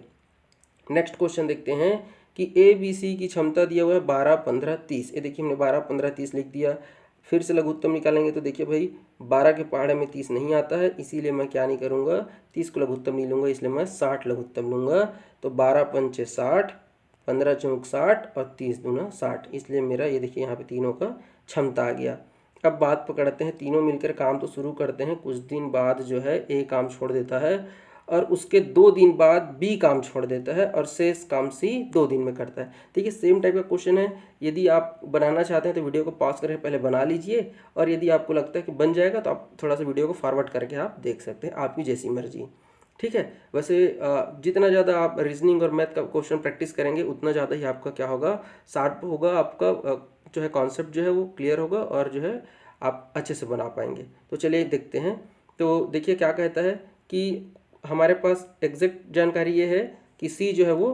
S1: नेक्स्ट क्वेश्चन देखते हैं कि ए बी सी की क्षमता दिया हुआ है 12 15 30। ये देखिए हमने 12 15 30 लिख दिया। फिर से लघुत्तम निकालेंगे तो देखिए भाई 12 के पहाड़े में 30 नहीं आता है, इसीलिए मैं क्या नहीं करूँगा, 30 को लघुत्तम नहीं लूँगा, इसलिए मैं 60 लघुत्तम लूँगा। तो 12 पंचे 60, 15 चौक 60 और 30 दूना 60, इसलिए मेरा ये देखिए यहाँ पे तीनों का क्षमता आ गया। अब बात पकड़ते हैं, तीनों मिलकर काम तो शुरू करते हैं, कुछ दिन बाद जो है ए काम छोड़ देता है और उसके 2 दिन बाद बी काम छोड़ देता है और शेष काम सी 2 दिन में करता है। ठीक है, सेम टाइप का क्वेश्चन है। यदि आप बनाना चाहते हैं तो वीडियो को पॉज करके पहले बना लीजिए, और यदि आपको लगता है कि बन जाएगा तो आप थोड़ा सा वीडियो को फॉरवर्ड करके आप देख सकते हैं, आपकी जैसी मर्जी। ठीक है, वैसे जितना ज़्यादा आप रीजनिंग और मैथ का क्वेश्चन प्रैक्टिस करेंगे उतना ज़्यादा ही आपका क्या होगा, शार्प होगा, आपका जो है कॉन्सेप्ट जो है वो क्लियर होगा और जो है आप अच्छे से बना पाएंगे। तो चलिए देखते हैं। तो देखिए क्या कहता है कि हमारे पास एग्जैक्ट जानकारी ये है कि सी जो है वो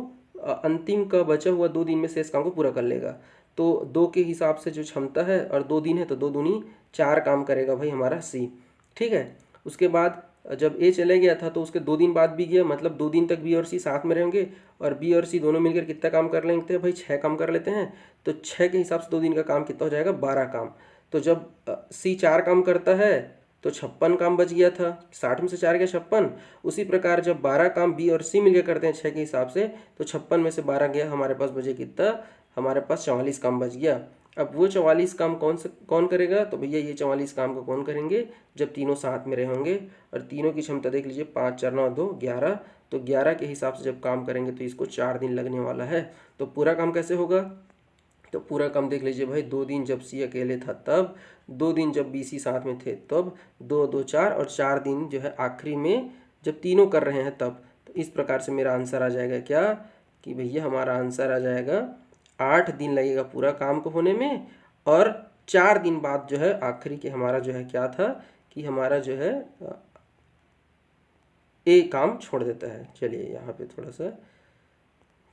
S1: अंतिम का बचा हुआ 2 दिन में शेष काम को पूरा कर लेगा। तो 2 के हिसाब से जो क्षमता है और 2 दिन है तो 2 दूनी 4 काम करेगा भाई हमारा सी। ठीक है, उसके बाद जब ए चले गया था तो उसके 2 दिन बाद बी गया, मतलब 2 दिन तक बी और सी साथ में रहेंगे, और बी और सी दोनों मिलकर कितना काम कर लेते हैं भाई, 6 काम कर लेते हैं। तो 6 के हिसाब से 2 दिन का काम कितना हो जाएगा, 12 काम। तो जब सी 4 काम करता है तो 56 काम बच गया था, 60 में से 4 गया 56। उसी प्रकार जब 12 काम बी और सी मिलकर करते हैं 6 के हिसाब से, तो 56 में से 12 गया, हमारे पास बचे कितना, हमारे पास 44 काम बच गया। अब वो 44 काम कौन करेगा, तो भैया ये 44 काम को कौन करेंगे, जब तीनों साथ में रहेंगे। और तीनों की क्षमता देख लीजिए, 5 4 9 2 11। तो 11 के हिसाब से जब काम करेंगे तो इसको 4 दिन लगने वाला है। तो पूरा काम कैसे होगा, तो पूरा काम देख लीजिए भाई, 2 दिन जब सी अकेले था तब, 2 दिन जब बी सी साथ में थे तब, 2 2 4 और 4 दिन जो है आखिरी में जब तीनों कर रहे हैं तब। तो इस प्रकार से मेरा आंसर आ जाएगा क्या, कि भैया हमारा आंसर आ जाएगा 8 दिन लगेगा पूरा काम को होने में, और 4 दिन बाद जो है आखिरी के हमारा जो है क्या था, कि हमारा जो है ए काम छोड़ देता है। चलिए यहाँ पे थोड़ा सा,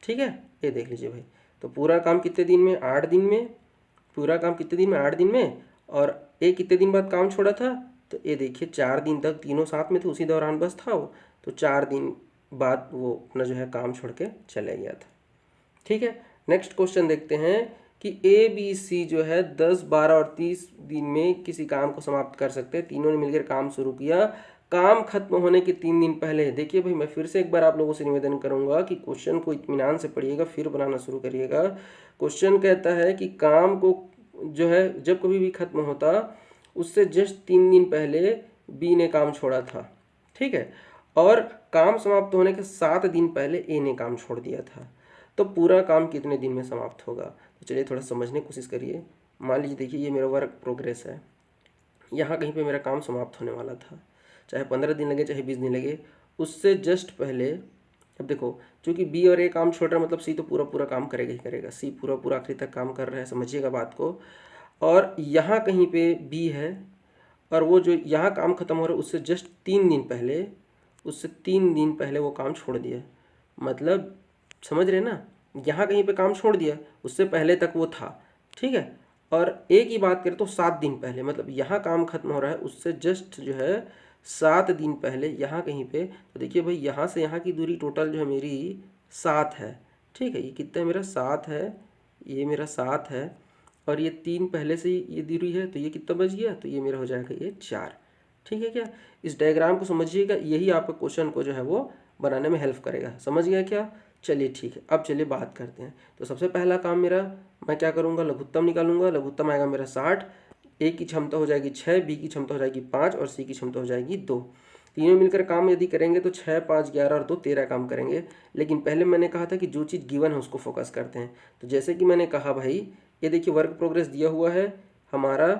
S1: ठीक है, ये देख लीजिए भाई। तो पूरा काम कितने दिन में, 8 दिन में, पूरा काम कितने दिन में, 8 दिन में। और ए कितने दिन बाद काम छोड़ा था, तो ये देखिए 4 दिन तक तीनों साथ में थे, उसी दौरान बस था वो, तो 4 दिन बाद वो अपना जो है काम छोड़ के चले गया था। ठीक है, नेक्स्ट क्वेश्चन देखते हैं कि ए बी सी जो है 10 12 और 30 दिन में किसी काम को समाप्त कर सकते हैं। तीनों ने मिलकर काम शुरू किया, काम खत्म होने के 3 दिन पहले। देखिए भाई, मैं फिर से एक बार आप लोगों से निवेदन करूंगा कि क्वेश्चन को इत्मीनान से पढ़िएगा फिर बनाना शुरू करिएगा। क्वेश्चन कहता है कि काम को जो है जब कभी भी खत्म होता उससे जस्ट 3 दिन पहले बी ने काम छोड़ा था। ठीक है, और काम समाप्त होने के 7 दिन पहले ए ने काम छोड़ दिया था। तो पूरा काम कितने दिन में समाप्त होगा, तो चलिए थोड़ा समझने की कोशिश करिए। मान लीजिए देखिए ये मेरा वर्क प्रोग्रेस है, यहाँ कहीं पे मेरा काम समाप्त होने वाला था, चाहे 15 दिन लगे चाहे 20 दिन लगे, उससे जस्ट पहले। अब देखो, चूंकि बी और ए काम छोड़ रहा है मतलब सी तो पूरा पूरा काम करेगा ही करेगा, सी पूरा पूरा आखिरी तक काम कर रहा है, समझिएगा बात को। और यहाँ कहीं पे बी है, और वो जो यहाँ काम ख़त्म हो रहा है उससे जस्ट 3 दिन पहले, उससे 3 दिन पहले वो काम छोड़ दिया। मतलब समझ रहे ना, यहाँ कहीं पे काम छोड़ दिया, उससे पहले तक वो था, ठीक है। और एक ही बात करें तो 7 दिन पहले, मतलब यहाँ काम खत्म हो रहा है उससे जस्ट जो है 7 दिन पहले यहाँ कहीं पे, तो देखिए भाई यहाँ से यहाँ की दूरी टोटल जो है मेरी 7 है, ठीक है। ये कितना है मेरा 7 है, ये मेरा 7 है, और ये 3 पहले से ही ये दूरी है, तो ये कितना बच गया, तो ये मेरा हो जाएगा ये 4, ठीक है क्या। इस डायग्राम को समझिएगा, यही आपका क्वेश्चन को जो है वो बनाने में हेल्प करेगा। समझ गया क्या? चलिए ठीक है, अब चलिए बात करते हैं। तो सबसे पहला काम मेरा, मैं क्या करूँगा, लघुत्तम निकालूंगा। लघुत्तम आएगा मेरा 60, ए की क्षमता हो जाएगी 6, बी की क्षमता हो जाएगी 5 और सी की क्षमता हो जाएगी 2। तीनों मिलकर काम यदि करेंगे तो 6, 5, 11 और 2 13 काम करेंगे। लेकिन पहले मैंने कहा था कि जो चीज़ गिवन है उसको फोकस करते हैं। तो जैसे कि मैंने कहा भाई, ये देखिए वर्क प्रोग्रेस दिया हुआ है हमारा,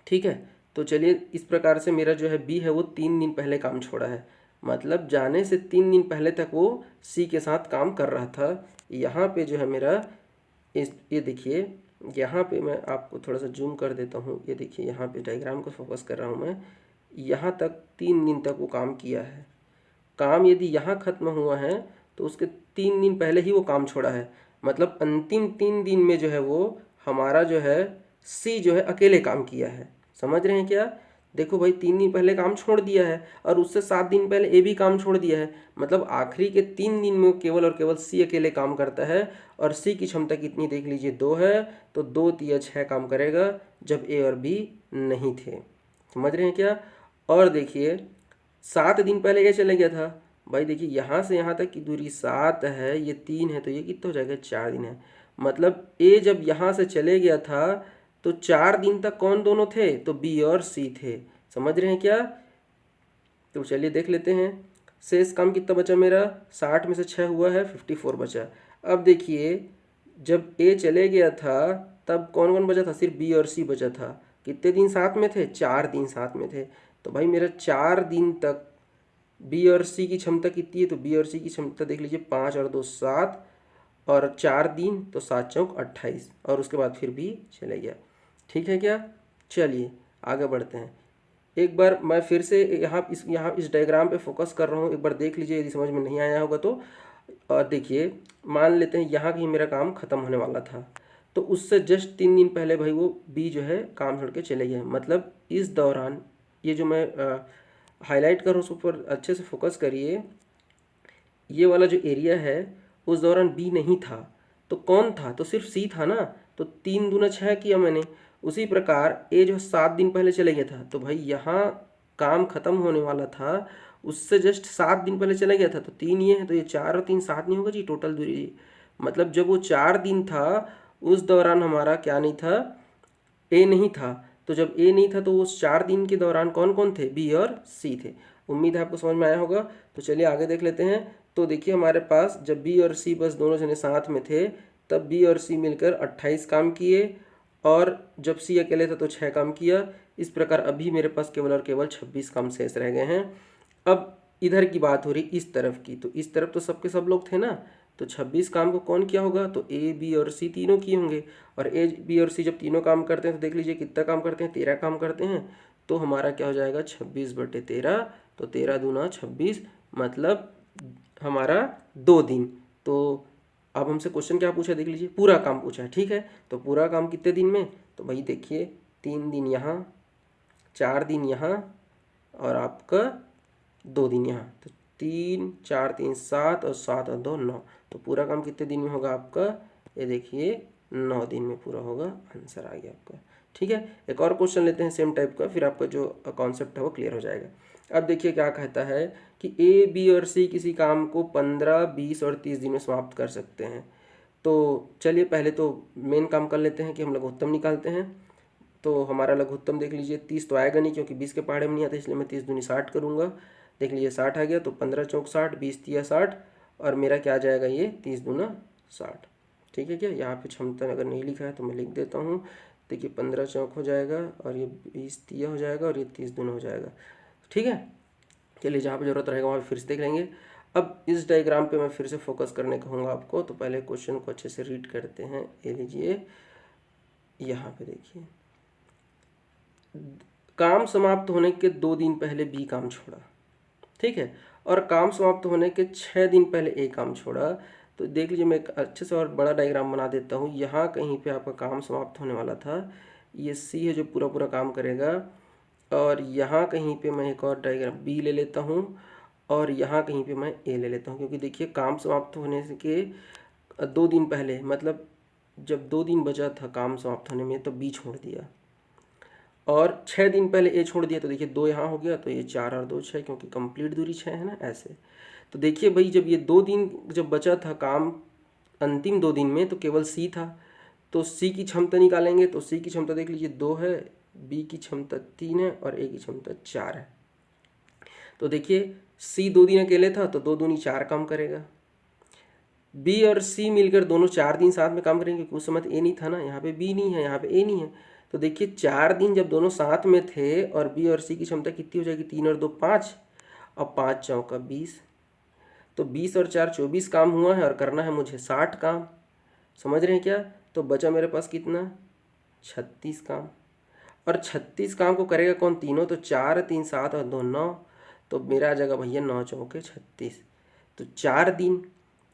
S1: ठीक है। तो चलिए इस प्रकार से मेरा जो है बी है वो 3 दिन पहले काम छोड़ा है, मतलब जाने से 3 दिन पहले तक वो सी के साथ काम कर रहा था। यहाँ पे जो है मेरा इस, ये देखिए यहाँ पे मैं आपको थोड़ा सा जूम कर देता हूँ। ये देखिए यहाँ पे डायग्राम को फोकस कर रहा हूँ मैं, यहाँ तक 3 दिन तक वो काम किया है। काम यदि यहाँ खत्म हुआ है तो उसके 3 दिन पहले ही वो काम छोड़ा है, मतलब अंतिम 3 दिन में जो है वो हमारा जो है सी जो है अकेले काम किया है। समझ रहे हैं क्या? देखो भाई 3 दिन पहले काम छोड़ दिया है और उससे 7 दिन पहले ए भी काम छोड़ दिया है, मतलब आखिरी के 3 दिन में केवल और केवल सी अकेले काम करता है। और सी की क्षमता कितनी देख लीजिए, 2 है, तो 2 तिया 6 काम करेगा जब ए और बी नहीं थे। समझ रहे हैं क्या? और देखिए 7 दिन पहले ये चले गया था भाई, देखिए यहाँ से यहाँ तक की दूरी 7 है, ये 3 है, तो ये कितना हो जाएगा, 4 दिन है। मतलब ए जब यहाँ से चले गया था तो 4 दिन तक कौन दोनों थे, तो बी और सी थे। समझ रहे हैं क्या? तो चलिए देख लेते हैं शेष काम कितना बचा मेरा, 60 में से 6 हुआ है, 54 बचा। अब देखिए जब ए चले गया था तब कौन कौन बचा था, सिर्फ बी और सी बचा था। कितने दिन साथ में थे, 4 दिन साथ में थे। तो भाई मेरा 4 दिन तक बी और सी की क्षमता कितनी है, तो बी और सी की क्षमता देख लीजिए, 5 और 2 7, और 4 दिन तो 7 चौक 28, और उसके बाद फिर भी चले गया। ठीक है क्या? चलिए आगे बढ़ते हैं। एक बार मैं फिर से यहाँ इस डायग्राम पे फोकस कर रहा हूँ, एक बार देख लीजिए यदि समझ में नहीं आया होगा तो। और देखिए मान लेते हैं यहाँ कहीं मेरा काम ख़त्म होने वाला था, तो उससे जस्ट 3 दिन पहले भाई वो बी जो है काम छोड़ के चले गए। मतलब इस दौरान ये जो मैं हाईलाइट कर रहा हूँ उस ऊपर अच्छे से फोकस करिए, ये वाला जो एरिया है उस दौरान बी नहीं था, तो कौन था, तो सिर्फ सी था ना। तो 3 दूना 6 किया मैंने। उसी प्रकार ए जो 7 दिन पहले चले गया था, तो भाई यहाँ काम खत्म होने वाला था, उससे जस्ट 7 दिन पहले चला गया था, तो 3 ये है, तो ये 4 और 3 7 नहीं होगा जी टोटल दूरी। मतलब जब वो 4 दिन था उस दौरान हमारा क्या नहीं था, ए नहीं था। तो जब ए नहीं था तो उस 4 दिन के दौरान कौन कौन थे, बी और सी थे। उम्मीद है आपको समझ में आया होगा। तो चलिए आगे देख लेते हैं। तो देखिए हमारे पास जब बी और सी बस दोनों जने साथ में थे तब बी और सी मिलकर 28 काम किए, और जब सी अकेले था तो 6 काम किया। इस प्रकार अभी मेरे पास केवल और केवल 26 काम शेष रह गए हैं। अब इधर की बात हो रही इस तरफ की, तो इस तरफ तो सबके सब लोग थे ना, तो 26 काम को कौन किया होगा, तो ए बी और सी तीनों किए होंगे। और ए बी और सी जब तीनों काम करते हैं तो देख लीजिए कितना काम करते हैं, 13 काम करते हैं। तो हमारा क्या हो जाएगा, 26/13, तो 13 दूना 26, मतलब हमारा 2 दिन। तो अब हमसे क्वेश्चन क्या पूछा देख लीजिए, पूरा काम पूछा है, ठीक है। तो पूरा काम कितने दिन में, तो भाई देखिए 3 दिन यहाँ, 4 दिन यहाँ, और आपका 2 दिन यहाँ। तो 3 4 3 7 और 7 और 2 9, तो पूरा काम कितने दिन में होगा आपका, ये देखिए 9 दिन में पूरा होगा। आंसर आ गया आपका। ठीक है, एक और क्वेश्चन लेते हैं सेम टाइप का, फिर आपका जो कॉन्सेप्ट है वो क्लियर हो जाएगा। अब देखिए क्या कहता है कि ए बी और सी किसी काम को 15 20 और 30 दिन में समाप्त कर सकते हैं। तो चलिए पहले तो मेन काम कर लेते हैं कि हम लघुत्तम निकालते हैं। तो हमारा लघुत्तम देख लीजिए 30 तो आएगा नहीं क्योंकि 20 के पहाड़े में नहीं आता, इसलिए मैं 30 दूनी 60 करूँगा। देख लीजिए 60 आ गया, तो 15 चौक 60, 20 तिया 60, और मेरा क्या आ जाएगा ये 30 दूना 60। ठीक है क्या? यहाँ पे क्षमता अगर नहीं लिखा है तो मैं लिख देता हूँ। देखिए 15 चौक हो जाएगा, और ये 20 तिया हो जाएगा, और ये 30 दूना हो जाएगा। ठीक है, चलिए जहाँ पे ज़रूरत रहेगा वहाँ पे फिर से देख लेंगे। अब इस डायग्राम पे मैं फिर से फोकस करने कहूँगा आपको। तो पहले क्वेश्चन को अच्छे से रीड करते हैं। ये लीजिए यहाँ पे देखिए, काम समाप्त होने के 2 दिन पहले बी काम छोड़ा, ठीक है, और काम समाप्त होने के 6 दिन पहले ए काम छोड़ा। तो देख लीजिए, मैं एक अच्छे से और बड़ा डायग्राम बना देता हूँ। यहाँ कहीं पे आपका काम समाप्त होने वाला था, ये सी है जो पूरा पूरा काम करेगा, और यहाँ कहीं पे मैं एक और डायग्राम बी ले लेता हूँ, और यहाँ कहीं पे मैं ए ले लेता हूँ, क्योंकि देखिए काम समाप्त होने के 2 दिन पहले, मतलब जब 2 दिन बचा था काम समाप्त होने में, तो बी छोड़ दिया, और 6 दिन पहले ए छोड़ दिया। तो देखिए 2 यहाँ हो गया, तो ये 4 और 2 6, क्योंकि कंप्लीट दूरी 6 है ना, ऐसे। तो देखिए भाई, जब ये 2 दिन जब बचा था काम अंतिम 2 दिन में, तो केवल सी था, तो सी की क्षमता निकालेंगे। तो सी की क्षमता देख लीजिए 2 है, बी की क्षमता 3 है, और ए की क्षमता 4 है। तो देखिए सी 2 दिन अकेले था, तो 2 दूनी 4 काम करेगा। बी और सी मिलकर दोनों 4 दिन साथ में काम करेंगे, उस समय ए नहीं था ना, यहाँ पे बी नहीं है, यहाँ पे ए नहीं है। तो देखिए 4 दिन जब दोनों साथ में थे, और बी और सी की क्षमता कितनी हो जाएगी, 3 और 2 5, और 5 चौका 20। तो 20 और 4 24 काम हुआ है, और करना है मुझे 60 काम। समझ रहे हैं क्या? तो बचा मेरे पास कितना, 36 काम। और 36 काम को करेगा कौन, तीनों। तो 4 3 7 और 2 9, तो मेरा आ जाएगा भैया 9 चौके 36। तो 4 दिन।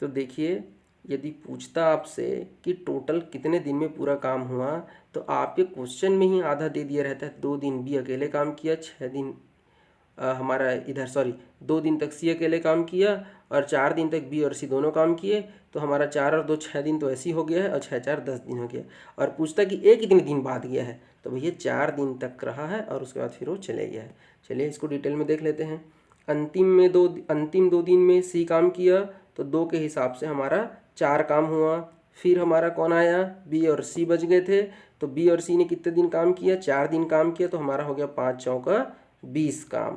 S1: तो देखिए, यदि पूछता आपसे कि टोटल कितने दिन में पूरा काम हुआ, तो आपके क्वेश्चन में ही आधा दे दिया रहता है। 2 दिन बी अकेले काम किया, 6 दिन हमारा इधर, सॉरी, 2 दिन तक सी अकेले काम किया, और 4 दिन तक बी और सी दोनों काम किए। तो हमारा 4 और 2 6 दिन तो ऐसे ही हो गया है, और 6 4 10 दिन हो गया। और पूछता कि ए कितने दिन बाद गया है, तो भैया 4 दिन तक रहा है, और उसके बाद फिर वो चले गया है। चलिए इसको डिटेल में देख लेते हैं। अंतिम 2 दिन में सी काम किया, तो 2 के हिसाब से हमारा 4 काम हुआ। फिर हमारा कौन आया, बी और सी बच गए थे। तो बी और सी ने कितने दिन काम किया, 4 दिन काम किया, तो हमारा हो गया 5 चौका 20 काम।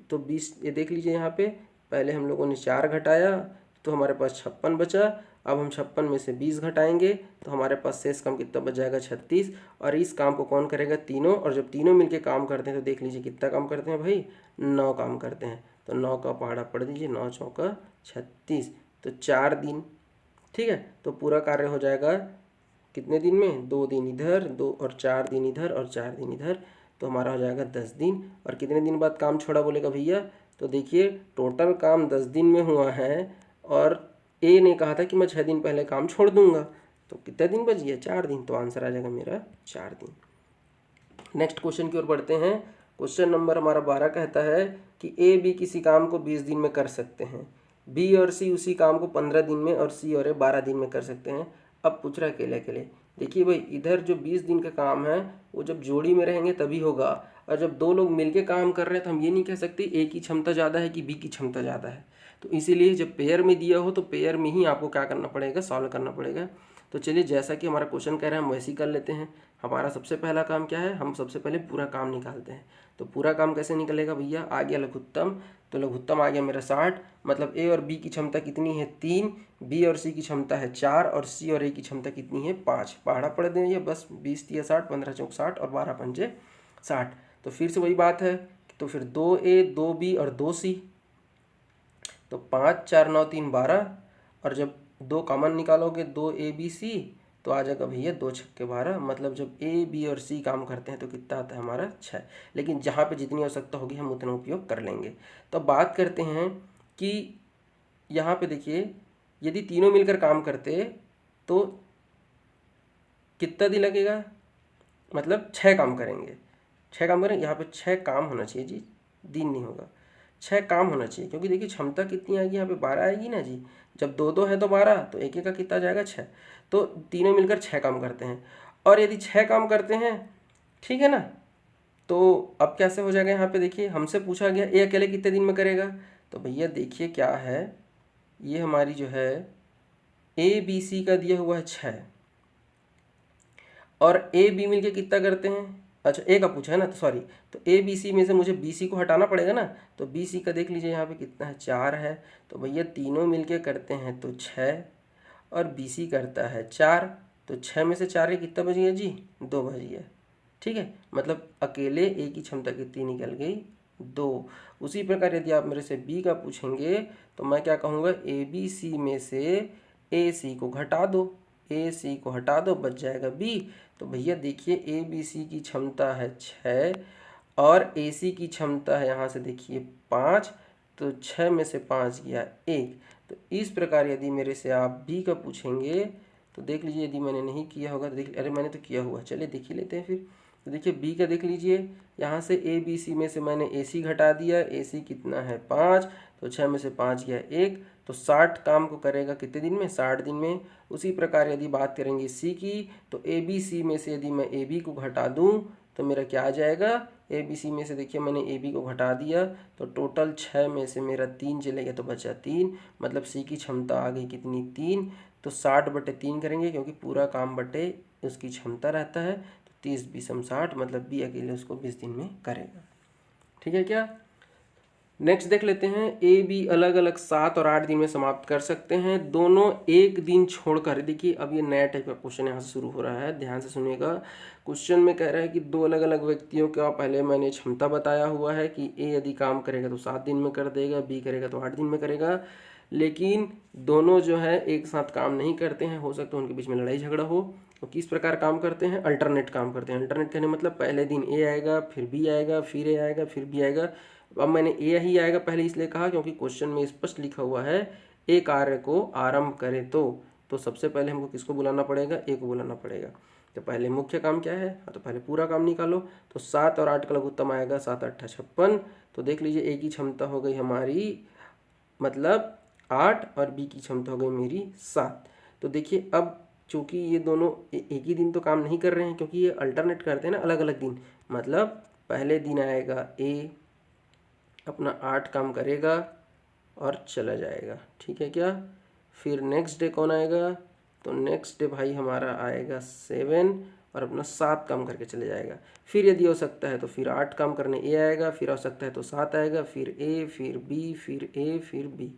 S1: तो 20, ये देख लीजिए यहाँ पे, पहले हम लोगों ने 4 घटाया, तो हमारे पास 56 बचा। अब हम 56 में से 20 घटाएंगे, तो हमारे पास शेष काम कितना बच जाएगा, 36। और इस काम को कौन करेगा, तीनों। और जब तीनों मिलके काम करते हैं, तो देख लीजिए कितना काम करते हैं भाई, 9 काम करते हैं। तो 9 का पहाड़ा पढ़ दीजिए, 9 चौका 36, तो 4 दिन। ठीक है, तो पूरा कार्य हो जाएगा कितने दिन में, 2 दिन इधर, 2 और 4 दिन इधर, और 4 दिन इधर। तो हमारा हो जाएगा 10 दिन। और कितने दिन बाद काम छोड़ा बोलेगा भैया, तो देखिए टोटल काम 10 दिन में हुआ है, और ए ने कहा था कि मैं 6 दिन पहले काम छोड़ दूंगा। तो कितने दिन बच गया, 4 दिन। तो आंसर आ जाएगा मेरा 4 दिन। नेक्स्ट क्वेश्चन की ओर बढ़ते हैं। क्वेश्चन नंबर हमारा 12 कहता है कि ए बी किसी काम को 20 दिन में कर सकते हैं, बी और सी उसी काम को 15 दिन में, और सी और ए 12 दिन में कर सकते हैं। अब पूछ रहा है अकेले अकेले। देखिए भाई, इधर जो 20 दिन का काम है, वो जब जोड़ी में रहेंगे तभी होगा, और जब 2 लोग मिलके काम कर रहे हैं, तो हम ये नहीं कह सकते ए की क्षमता ज़्यादा है कि बी की क्षमता ज़्यादा है। तो इसीलिए जब पेयर में दिया हो, तो पेयर में ही आपको क्या करना पड़ेगा, सॉल्व करना पड़ेगा। तो चलिए, जैसा कि हमारा क्वेश्चन कह रहा है, हम वैसे ही कर लेते हैं। हमारा सबसे पहला काम क्या है, हम सबसे पहले पूरा काम निकालते हैं। तो पूरा काम कैसे निकलेगा भैया, आ गया लघुत्तम। तो लघुत्तम आ गया मेरा 60, मतलब ए और बी की क्षमता कितनी है, 3, बी और सी की क्षमता है 4, और सी और ए की क्षमता कितनी है, 5। पहाड़ा पढ़ दें ये बस, 20 तिया 60, 15 चौक 60, और 12 पंजे 60। तो फिर से वही बात है, तो फिर 2A 2B और 2C, तो 5 4 9 3 12, और जब 2 कॉमन निकालोगे, 2ABC, तो आ जाएगा भैया 2 छक्के 12। मतलब जब ए बी और सी काम करते हैं, तो कितना आता है हमारा, 6। लेकिन जहाँ पे जितनी आवश्यकता होगी हम उतना उपयोग कर लेंगे। तो अब बात करते हैं कि यहाँ पे देखिए, यदि तीनों मिलकर काम करते तो कितना दिन लगेगा, मतलब 6 काम करेंगे। 6 काम करेंगे, यहाँ पे 6 काम होना चाहिए जी, दिन नहीं होगा, 6 काम होना चाहिए। क्योंकि देखिए क्षमता कितनी आएगी, यहाँ पे 12 आएगी ना जी। जब 2 2 है तो 12, तो एक एक का कितना जाएगा, 6। तो तीनों मिलकर 6 काम करते हैं। और यदि 6 काम करते हैं, ठीक है ना, तो अब कैसे हो जाएगा, यहाँ पे देखिए हमसे पूछा गया ए अकेले कितने दिन में करेगा। तो भैया देखिए क्या है, ये हमारी जो है ए बी सी का दिया हुआ है 6, और ए बी मिलके कितना करते हैं, अच्छा ए का पूछा है ना, तो सॉरी, तो ए बी सी में से मुझे बी सी को हटाना पड़ेगा ना। तो बी सी का देख लीजिए यहाँ पे कितना है, 4 है। तो भैया तीनों मिलके करते हैं तो 6, और बी सी करता है 4। तो 6 में से 4 के कितना बच गया जी, 2 बच गया। ठीक है, मतलब अकेले ए की क्षमता कितनी निकल गई, 2। उसी प्रकार यदि आप मेरे से बी का पूछेंगे, तो मैं क्या कहूँगा, ए बी सी में से ए सी को घटा दो। ए सी को हटा दो, बच जाएगा बी। तो भैया देखिए ए बी सी की क्षमता है 6 और ए सी की क्षमता है यहाँ से देखिए 5, तो 6 में से 5 गया 1। तो इस प्रकार यदि मेरे से आप बी का पूछेंगे तो देख लीजिए, यदि मैंने नहीं किया होगा तो देख, अरे मैंने तो किया हुआ, चलिए देख ही लेते हैं फिर। तो देखिए बी का देख लीजिए, यहाँ से ए बी सी में से मैंने ए सी घटा दिया, ए सी कितना है 5, तो 6 में से 5 गया 1, तो 60 काम को करेगा कितने दिन में, 60 दिन में। उसी प्रकार यदि बात करेंगे सी की, तो ए बी सी में से यदि मैं ए बी को घटा दूँ तो मेरा क्या आ जाएगा, ए बी सी में से देखिए मैंने ए बी को घटा दिया, तो टोटल 6 में से मेरा 3 चले गया तो बचा 3, मतलब सी की क्षमता आ गई कितनी 3। तो 60/3 करेंगे क्योंकि पूरा काम बटे उसकी क्षमता रहता है, तो 30 20 60, मतलब बी अकेले उसको 20 दिन में करेगा। ठीक है क्या। नेक्स्ट देख लेते हैं, ए बी अलग अलग 7 और 8 दिन में समाप्त कर सकते हैं, दोनों एक दिन छोड़कर। देखिए अब ये नया टाइप का क्वेश्चन यहाँ से शुरू हो रहा है, ध्यान से सुनिएगा। क्वेश्चन में कह रहा है कि दो अलग अलग व्यक्तियों का पहले मैंने क्षमता बताया हुआ है कि ए यदि काम करेगा तो 7 दिन में कर देगा, बी करेगा तो 8 दिन में करेगा, लेकिन दोनों जो है एक साथ काम नहीं करते हैं, हो सकता है उनके बीच में लड़ाई झगड़ा हो। तो किस प्रकार काम करते हैं, अल्टरनेट काम करते हैं। अल्टरनेट कहने मतलब पहले दिन ए आएगा, फिर बी आएगा, फिर ए आएगा, फिर बी आएगा। अब मैंने ए ही आएगा पहले इसलिए कहा क्योंकि क्वेश्चन में स्पष्ट लिखा हुआ है ए कार्य को आरंभ करे तो सबसे पहले हमको किसको बुलाना पड़ेगा, ए को बुलाना पड़ेगा। तो पहले मुख्य काम क्या है, तो पहले पूरा काम निकालो। तो 7 और 8 का लघुत्तम आएगा 7 8 56। तो देख लीजिए ए की क्षमता हो गई हमारी मतलब 8 और बी की क्षमता हो गई मेरी 7। तो देखिए अब चूंकि ये दोनों एक ही दिन तो काम नहीं कर रहे हैं क्योंकि ये अल्टरनेट करते हैं ना अलग अलग दिन, मतलब पहले दिन आएगा ए अपना 8 काम करेगा और चला जाएगा, ठीक है क्या। फिर नेक्स्ट डे कौन आएगा, तो नेक्स्ट डे भाई हमारा आएगा 7 और अपना 7 काम करके चले जाएगा। फिर यदि हो सकता है तो फिर 8 काम करने ए आएगा, फिर हो सकता है तो 7 आएगा, फिर ए, फिर बी, फिर ए, फिर बी,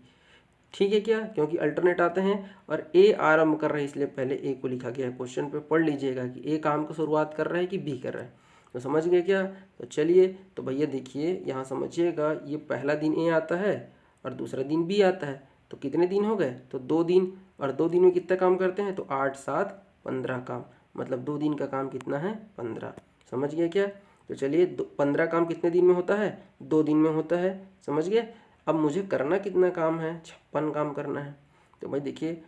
S1: ठीक है क्या, क्योंकि अल्टरनेट आते हैं। और ए आरंभ कर रहा है इसलिए पहले ए को लिखा गया है। क्वेश्चन पे पढ़ लीजिएगा कि ए काम को शुरुआत कर रहा है कि बी कर रहा है, तो समझ गए क्या। तो चलिए तो भैया देखिए यहाँ समझिएगा, ये पहला दिन ए आता है और दूसरा दिन बी आता है, तो कितने दिन हो गए, तो 2 दिन। और 2 दिन में कितना काम करते हैं, तो 8 7 15 काम, मतलब 2 दिन का काम कितना है 15, समझ गए क्या। तो चलिए 15 काम कितने दिन में होता है, 2 दिन में होता है, समझ गए। अब मुझे करना कितना काम है, 56 काम करना है। तो भाई देखिए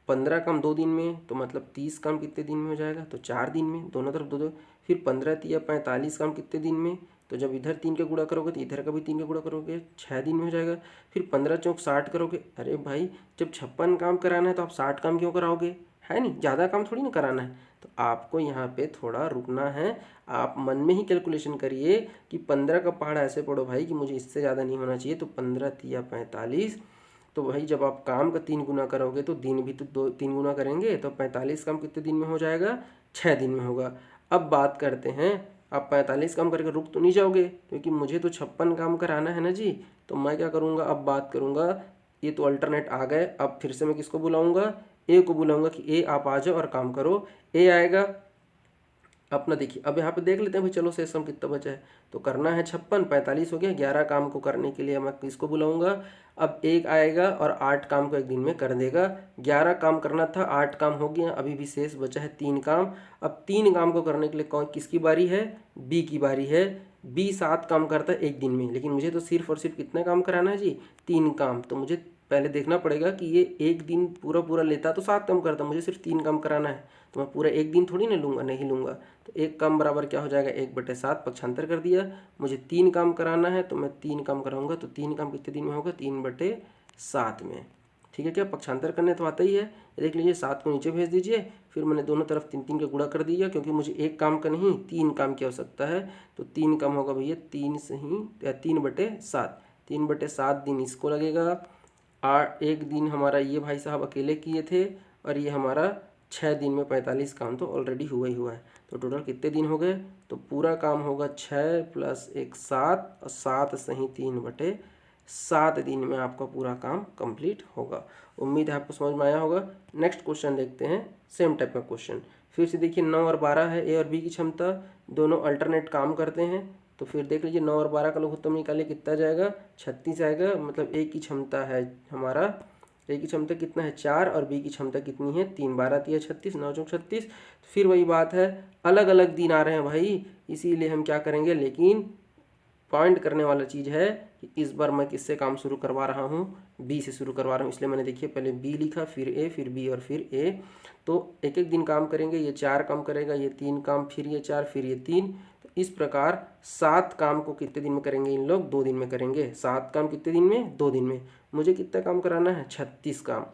S1: 15 काम 2 दिन में, तो मतलब 30 काम कितने दिन में हो जाएगा, तो 4 दिन में, दोनों तरफ 2 2। फिर 15 तिया 45 काम कितने दिन में, तो जब इधर 3 का गुणा करोगे तो इधर का भी 3 का गुणा करोगे, 6 दिन में हो जाएगा। फिर 15 चौक 60 करोगे, अरे भाई जब 56 काम कराना है तो आप 60 काम क्यों कराओगे, है नहीं, ज़्यादा काम थोड़ी ना कराना है। तो आपको यहाँ पे थोड़ा रुकना है, आप मन में ही कैलकुलेशन करिए कि 15 का पहाड़ ऐसे पढ़ो भाई कि मुझे इससे ज़्यादा नहीं होना चाहिए। तो 15 तिया 45, तो भाई जब आप काम का 3 गुना करोगे तो दिन भी तो 3 गुना करेंगे, तो 45 काम कितने दिन में हो जाएगा, 6 दिन में होगा। अब बात करते हैं, आप 45 काम करके रुक तो नहीं जाओगे क्योंकि मुझे तो 56 काम कराना है ना जी। तो मैं क्या करूँगा, अब बात करूँगा, ये तो अल्टरनेट आ गए, अब फिर से मैं किसको बुलाऊँगा, ए को बुलाऊँगा कि ए आप आ जाओ और काम करो। ए आएगा अपना, देखिए अब यहाँ पे देख लेते हैं भाई, चलो शेष सम कितना बचा है, तो करना है 56, 45 हो गया, 11 काम को करने के लिए मैं किसको बुलाऊंगा, अब एक आएगा और 8 काम को एक दिन में कर देगा। 11 काम करना था, 8 काम हो गया, अभी भी शेष बचा है 3 काम। अब 3 काम को करने के लिए कौन किसकी बारी है, बी की बारी है। बी 7 काम करता है एक दिन में, लेकिन मुझे तो सिर्फ और सिर्फ कितना काम कराना है जी, 3 काम। तो मुझे पहले देखना पड़ेगा कि ये एक दिन पूरा पूरा लेता तो 7 काम करता, मुझे सिर्फ 3 काम कराना है, तो मैं पूरा एक दिन थोड़ी ना लूँगा, नहीं लूँगा। तो एक काम बराबर क्या हो जाएगा, 1/7 पक्षांतर कर दिया। मुझे 3 काम कराना है तो मैं 3 काम कराऊंगा, तो 3 काम कितने दिन में होगा, 3/7 में, ठीक है क्या। पक्षांतर करने तो आता ही है, देख लीजिए 7 को नीचे भेज दीजिए। फिर मैंने दोनों तरफ 3 3 का गुणा कर दिया क्योंकि मुझे एक काम का नहीं 3 काम की आवश्यकता है। तो 3 काम होगा भैया 3 सही 3/7, 3/7 दिन इसको लगेगा। एक दिन हमारा ये भाई साहब अकेले किए थे और ये हमारा 6 दिन में 45 काम तो ऑलरेडी हुआ ही हुआ है। तो टोटल कितने दिन हो गए, तो पूरा काम होगा 6 + 1 7 और 7 सही 3/7 दिन में आपका पूरा काम कंप्लीट होगा। उम्मीद है आपको समझ में आया होगा। नेक्स्ट क्वेश्चन देखते हैं, सेम टाइप का क्वेश्चन। फिर से देखिए 9 और 12 है, ए और बी की क्षमता, दोनों अल्टरनेट काम करते हैं। तो फिर देख लीजिए 9 और 12 का लघुत्तम निकालिए, कितना जाएगा, 36 आएगा। मतलब ए की क्षमता है हमारा ए की क्षमता कितना है 4 और बी की क्षमता कितनी है 3, 12 तिया 36, 9 चौक 36। फिर वही बात है, अलग अलग दिन आ रहे हैं भाई, इसीलिए हम क्या करेंगे, लेकिन पॉइंट करने वाला चीज़ है कि इस बार मैं किससे काम शुरू करवा रहा हूँ, बी से शुरू करवा रहा हूँ। इसलिए मैंने देखिए पहले बी लिखा, फिर ए, फिर बी और फिर ए। तो एक एक दिन काम करेंगे, ये 4 काम करेगा, ये 3 काम, फिर ये 4, फिर ये 3। तो इस प्रकार 7 काम को कितने दिन में करेंगे इन लोग, 2 दिन में करेंगे। 7 काम कितने दिन में, 2 दिन में। मुझे कितना काम कराना है, 36 काम।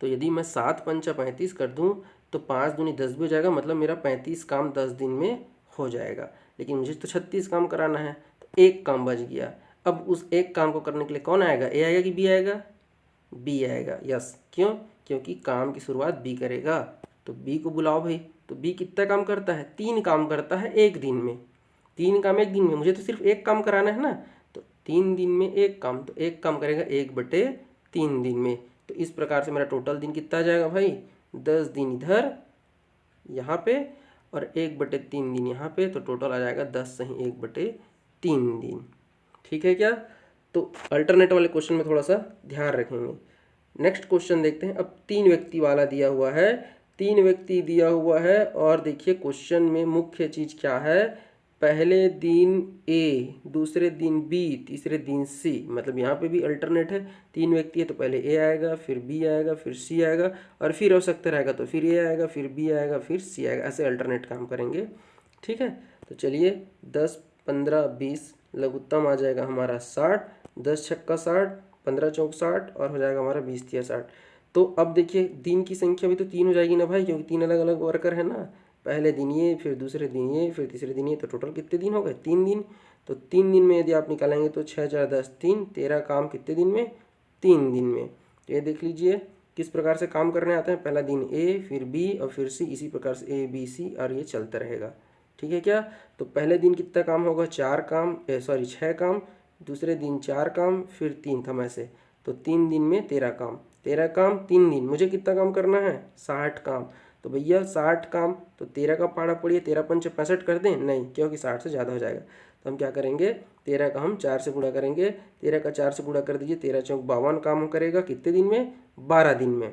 S1: तो यदि मैं 7 पंचा 35 कर दूं तो 5 दूनी 10 भी हो जाएगा, मतलब मेरा 35 काम 10 दिन में हो जाएगा। लेकिन मुझे तो 36 काम कराना है, तो एक काम बच गया। अब उस एक काम को करने के लिए कौन आएगा, ए आएगा कि बी आएगा, बी आएगा। यस, क्यों, क्योंकि काम की शुरुआत बी करेगा। तो बी को बुलाओ भाई। तो बी कितना काम करता है, 3 काम करता है एक दिन में। 3 काम एक दिन में, मुझे तो सिर्फ एक काम कराना है ना। तो 3 दिन में एक काम, तो एक काम करेगा 1/3 दिन में। तो इस प्रकार से मेरा टोटल दिन कितना आ जाएगा भाई, 10 दिन इधर यहाँ पे और 1/3 दिन यहाँ पे। तो टोटल आ जाएगा 10 सही 1/3 दिन। ठीक है क्या। तो अल्टरनेट वाले क्वेश्चन में थोड़ा सा ध्यान रखेंगे। नेक्स्ट क्वेश्चन देखते हैं। अब 3 व्यक्ति वाला दिया हुआ है, 3 व्यक्ति दिया हुआ है। और देखिए क्वेश्चन में मुख्य चीज़ क्या है, पहले दिन ए, दूसरे दिन बी, तीसरे दिन सी। मतलब यहाँ पे भी अल्टरनेट है, 3 व्यक्ति है तो पहले ए आएगा, फिर बी आएगा, फिर सी आएगा, और फिर आवश्यकता रहेगा तो फिर ए आएगा, फिर बी आएगा, फिर सी आएगा। ऐसे अल्टरनेट काम करेंगे। ठीक है। तो चलिए 10, 15, 20 लघुत्तम आ जाएगा हमारा 60, 10 छक्का 60, 15 चौक 60 और हो जाएगा हमारा 20 तिया 60। तो अब देखिए दिन की संख्या भी तो 3 हो जाएगी ना भाई, क्योंकि 3 अलग अलग वर्कर है ना। पहले दिन ये, फिर दूसरे दिन ये, फिर तीसरे दिन ये। तो टोटल कितने दिन हो गए, 3 दिन। तो 3 दिन में यदि आप निकालेंगे तो 6, 4, 10, 3, 13 काम कितने दिन में, 3 दिन में। तो ये देख लीजिए किस प्रकार से काम करने आते हैं। पहला दिन ए, फिर बी और फिर सी, इसी प्रकार से ए बी सी और ये चलता रहेगा। ठीक है क्या। तो पहले दिन कितना काम होगा, 4 काम, 6 काम। दूसरे दिन 4 काम, फिर 3 था मैं से। तो 3 दिन में 13 काम, 13 काम 3 दिन। मुझे कितना काम करना है, 60 काम। तो भैया 60 काम, तो 13 का पाड़ा पड़िए, 13 पंचे 65 कर दें, नहीं, क्योंकि 60 से ज़्यादा हो जाएगा। तो हम क्या करेंगे, 13 का हम 4 से गुणा करेंगे। 13 का 4 से गुणा कर दीजिए, 13 चौक 52 काम करेगा कितने दिन में, 12 दिन में।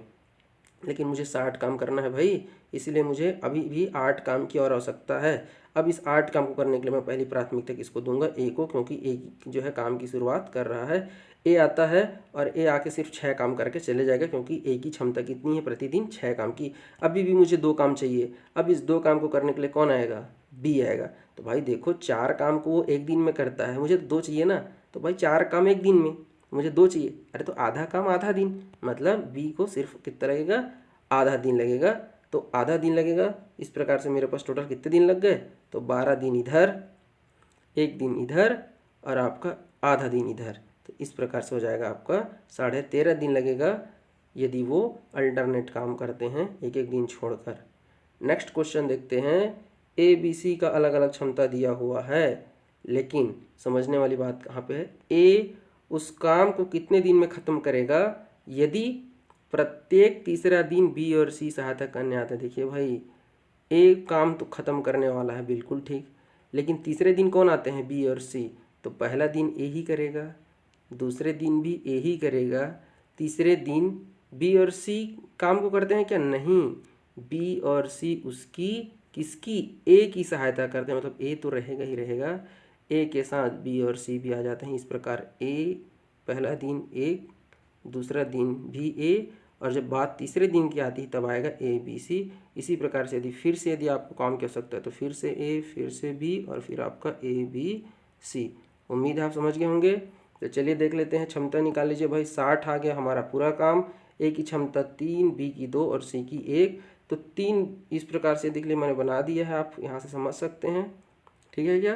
S1: लेकिन मुझे 60 काम करना है भाई, इसलिए मुझे अभी भी 8 काम की और आवश्यकता है। अब इस 8 काम को करने के लिए मैं पहली प्राथमिकता किसको दूंगा, ए को, क्योंकि ए जो है काम की शुरुआत कर रहा है। ए आता है और ए आके सिर्फ 6 काम करके चले जाएगा, क्योंकि ए की क्षमता कितनी है, प्रतिदिन 6 काम की। अभी भी मुझे 2 काम चाहिए। अब इस 2 काम को करने के लिए कौन आएगा, बी आएगा। तो भाई देखो 4 काम को वो एक दिन में करता है, मुझे तो 2 चाहिए ना। तो भाई 4 काम एक दिन में, मुझे 2 चाहिए। अरे तो आधा काम आधा दिन, मतलब बी को सिर्फ कितना लगेगा, आधा दिन लगेगा। तो आधा दिन लगेगा। इस प्रकार से मेरे पास टोटल कितने दिन लग गए, तो 12 दिन इधर, 1 दिन इधर और आपका आधा दिन इधर। तो इस प्रकार से हो जाएगा आपका 13.5 दिन लगेगा, यदि वो अल्टरनेट काम करते हैं एक एक दिन छोड़कर। नेक्स्ट क्वेश्चन देखते हैं। ए बी सी का अलग अलग क्षमता दिया हुआ है, लेकिन समझने वाली बात कहाँ पे है, ए उस काम को कितने दिन में ख़त्म करेगा यदि प्रत्येक तीसरा दिन बी और सी सहायता करने आता है। देखिए भाई ए काम तो ख़त्म करने वाला है, बिल्कुल ठीक, लेकिन तीसरे दिन कौन आते हैं, बी और सी। तो पहला दिन ए ही करेगा, दूसरे दिन भी ए ही करेगा, तीसरे दिन बी और सी काम को करते हैं क्या, नहीं, बी और सी उसकी किसकी, ए की सहायता करते हैं। मतलब ए तो रहेगा ही रहेगा, ए के साथ बी और सी भी आ जाते हैं। इस प्रकार ए पहला दिन ए, दूसरा दिन भी ए, और जब बात तीसरे दिन की आती है तब आएगा ए बी सी। इसी प्रकार से यदि आपको काम की आवश्यकता है तो फिर से ए, फिर से बी और फिर आपका ए बी सी। उम्मीद है आप समझ गए होंगे। तो चलिए देख लेते हैं, क्षमता निकाल लीजिए भाई। 60 आ गया हमारा पूरा काम। ए की क्षमता 3, बी की 2 और सी की 1। तो 3 इस प्रकार से देख लीजिए मैंने बना दिया है, आप यहाँ से समझ सकते हैं। ठीक है क्या।